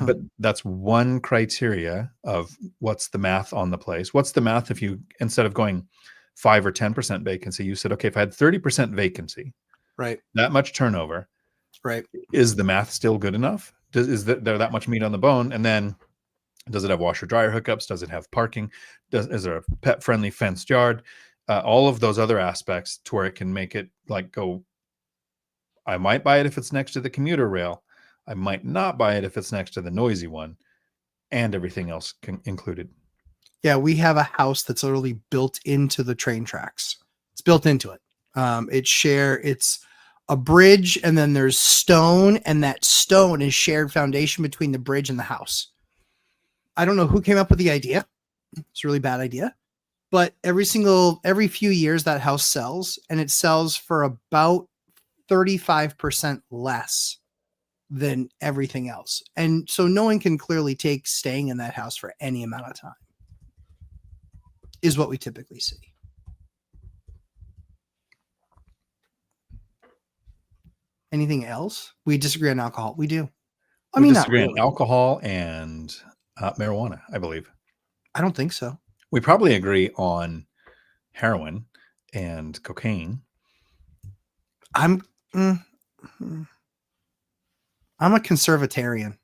But that's one criteria of what's the math on the place. What's the math if you, instead of going 5 or 10% vacancy, you said, okay, if I had 30% vacancy, right, that much turnover, right, is the math still good enough? Is there that much meat on the bone? And then does it have washer dryer hookups? Does it have parking? Is there a pet friendly fenced yard? All of those other aspects to where it can make it like go, I might buy it if it's next to the commuter rail. I might not buy it if it's next to the noisy one, and everything else included. Yeah, we have a house that's literally built into the train tracks. It's built into it. It's a bridge, and then there's stone, and that stone is shared foundation between the bridge and the house. I don't know who came up with the idea. It's a really bad idea. But every few years that house sells, and it sells for about 35% less than everything else. And so no one can clearly take staying in that house for any amount of time, is what we typically see. Anything else? We disagree on alcohol. We do. We disagree on alcohol and marijuana, I believe. I don't think so. We probably agree on heroin and cocaine. I'm a conservatarian.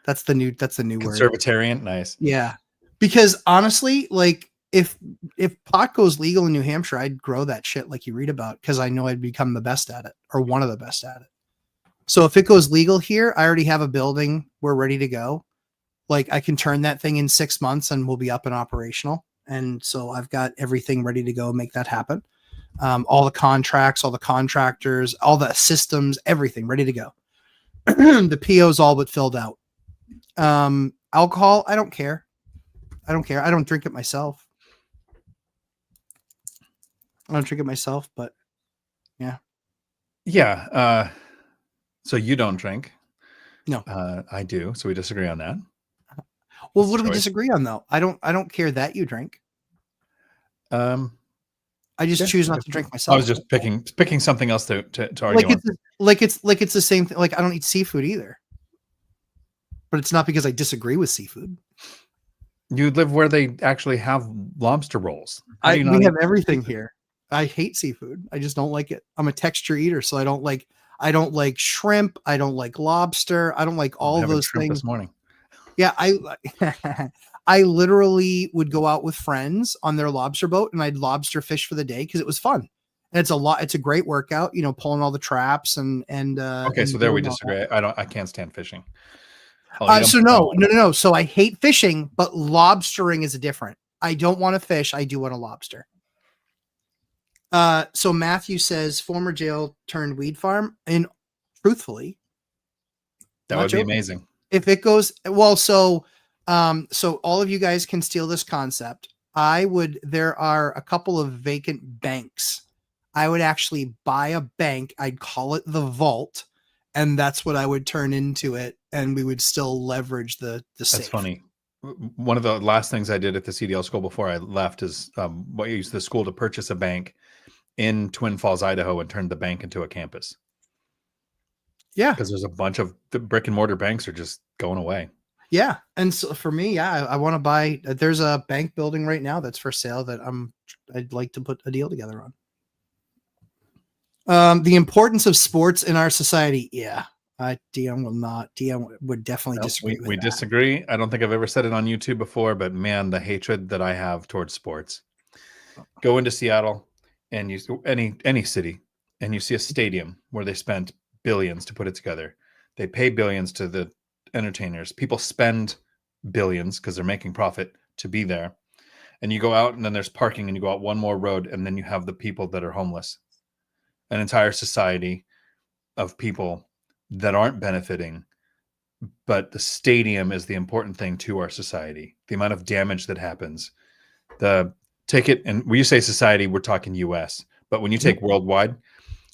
That's the new word. Conservatarian, nice. Yeah. Because honestly, like if pot goes legal in New Hampshire, I'd grow that shit like you read about, because I know I'd become the best at it, or one of the best at it. So if it goes legal here, I already have a building. We're ready to go. Like I can turn that thing in 6 months and we'll be up and operational. And so I've got everything ready to go, make that happen. All the contracts, all the contractors, all the systems, everything ready to go. The PO's all but filled out. Alcohol, I don't care. I don't drink it myself. But yeah. Yeah. So you don't drink. No. I do. So we disagree on that. Well, what do we disagree on though? I don't care that you drink. I just choose not to drink myself. I was just picking something else to argue on. It's the same thing. Like I don't eat seafood either. But it's not because I disagree with seafood. You live where they actually have lobster rolls. We have everything here. I hate seafood. I just don't like it. I'm a texture eater, so I don't like shrimp. I don't like lobster. I don't like all those things. This morning. Yeah, I literally would go out with friends on their lobster boat, and I'd lobster fish for the day because it was fun. And it's a great workout, pulling all the traps and okay, so there we disagree. I can't stand fishing. No. So I hate fishing, but lobstering is different. I don't want to fish. I do want to lobster. So Matthew says former jail turned weed farm, and truthfully, that would be amazing. If it goes well, so all of you guys can steal this concept. There are a couple of vacant banks. I would actually buy a bank. I'd call it the vault, and that's what I would turn into it. And we would still leverage the safe. That's funny. One of the last things I did at the CDL school before I left is I used the school to purchase a bank in Twin Falls, Idaho, and turned the bank into a campus. Yeah. Because there's a bunch of the brick and mortar banks are just going away. Yeah. And so for me, I want to buy, there's a bank building right now that's for sale that I'd like to put a deal together on. The importance of sports in our society. Yeah. Dion will not. Dion would definitely disagree with that. We disagree. I don't think I've ever said it on YouTube before, but man, the hatred that I have towards sports. Go into Seattle and you any city and you see a stadium where they spent billions to put it together. They pay billions to the entertainers. People spend billions because they're making profit to be there. And you go out and then there's parking and you go out one more road and then you have the people that are homeless. An entire society of people that aren't benefiting, but the stadium is the important thing to our society. The amount of damage that happens, the take it, and when you say society, we're talking US. But when you take worldwide,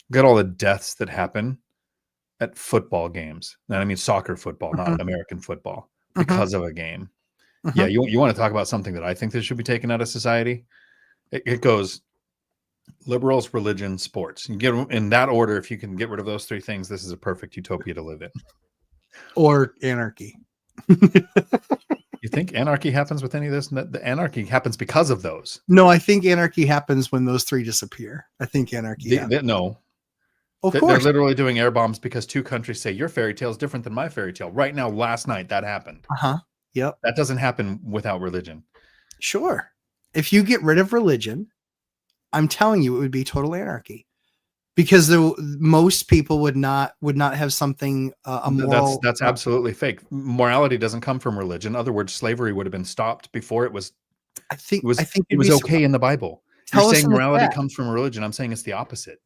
look at all the deaths that happen at football games. And I mean soccer football, not American football, because of a game. Yeah, you want to talk about something that I think that should be taken out of society? It goes liberals, religion, sports. You get in that order. If you can get rid of those three things, this is a perfect utopia to live in. Or anarchy. You think anarchy happens with any of this? The anarchy happens because of those. No, I think anarchy happens when those three disappear. I think anarchy. No. Of course. They're literally doing air bombs because two countries say your fairy tale is different than my fairy tale. Right now, last night, that happened. Yep. That doesn't happen without religion. Sure. If you get rid of religion, I'm telling you, it would be total anarchy, because most people would not have something a moral. That's absolutely fake. Morality doesn't come from religion. In other words, slavery would have been stopped before it was. I think it was okay in the Bible. You're saying morality comes from religion. I'm saying it's the opposite.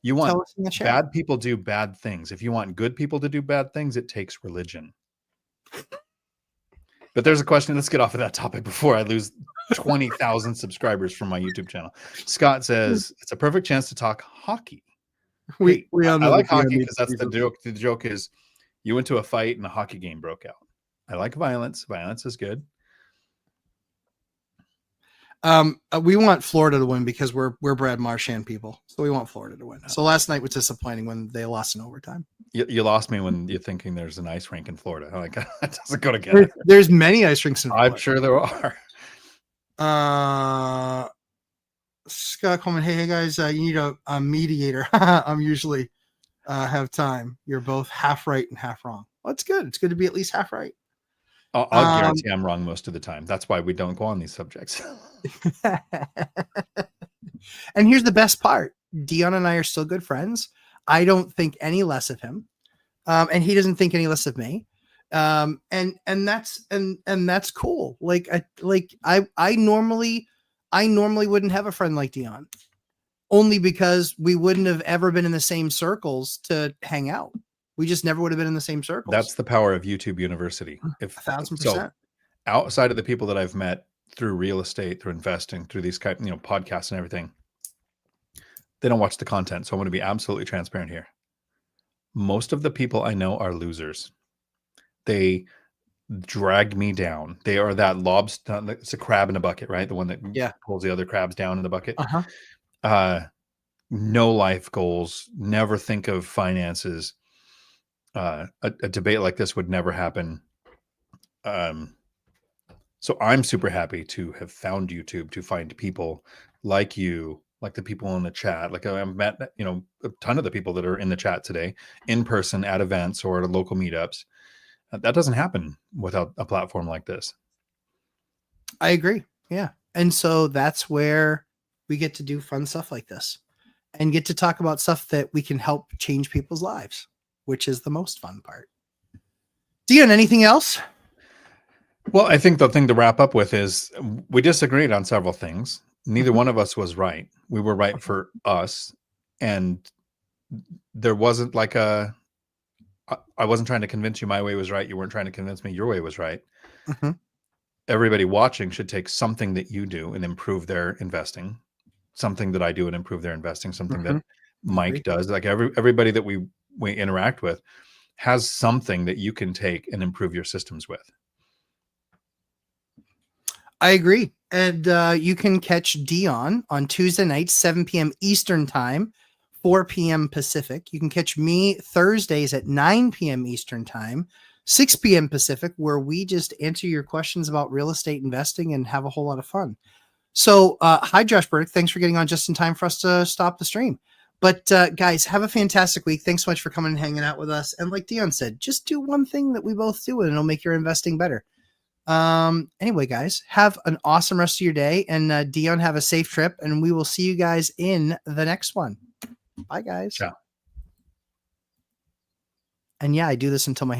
You want bad people do bad things. If you want good people to do bad things, it takes religion. But there's a question. Let's get off of that topic before I lose 20,000 subscribers from my YouTube channel. Scott says it's a perfect chance to talk hockey. I like hockey because that's the joke. The joke is you went to a fight and a hockey game broke out. I like violence. Violence is good. We want Florida to win because we're Brad Marchand people, so we want Florida to win. So last night was disappointing when they lost in overtime. You lost me when you're thinking there's an ice rink in Florida. Like, that doesn't go together. There's many ice rinks in Florida. I'm sure there are. Scott Coleman, hey guys, you need a mediator. I'm usually have time. You're both half right and half wrong. Well, it's good. It's good to be at least half right. I'll guarantee I'm wrong most of the time. That's why we don't go on these subjects. And here's the best part. Dion and I are still good friends. I don't think any less of him. And he doesn't think any less of me. And that's cool. I normally wouldn't have a friend like Dion, only because we wouldn't have ever been in the same circles to hang out. We just never would have been in the same circles. That's the power of YouTube University. 1,000%. So, outside of the people that I've met through real estate, through investing, through these podcasts and everything, they don't watch the content. So I want to be absolutely transparent here. Most of the people I know are losers. They drag me down. They are that lobster. It's a crab in a bucket, right? The one that pulls the other crabs down in the bucket. No life goals. Never think of finances. A debate like this would never happen. So I'm super happy to have found YouTube, to find people like you, like the people in the chat. Like I've met, a ton of the people that are in the chat today, in person at events or at local meetups. That doesn't happen without a platform like this. I agree. Yeah. And so that's where we get to do fun stuff like this and get to talk about stuff that we can help change people's lives, which is the most fun part. Dion, anything else? Well, I think the thing to wrap up with is we disagreed on several things. Neither one of us was right. We were right for us. And there wasn't like I wasn't trying to convince you my way was right. You weren't trying to convince me your way was right. Everybody watching should take something that you do and improve their investing, something that I do and improve their investing, something that Mike does. Like everybody that we interact with has something that you can take and improve your systems with. I agree. And you can catch Dion on Tuesday nights, 7 p.m. Eastern time, 4 p.m. Pacific. You can catch me Thursdays at 9 p.m. Eastern time, 6 p.m. Pacific, where we just answer your questions about real estate investing and have a whole lot of fun. So hi, Josh Burdick. Thanks for getting on just in time for us to stop the stream. But guys, have a fantastic week. Thanks so much for coming and hanging out with us. And like Dion said, just do one thing that we both do and it'll make your investing better. Anyway, guys, have an awesome rest of your day, and Dion, have a safe trip, and we will see you guys in the next one. Bye, guys. Ciao. And yeah, I do this until my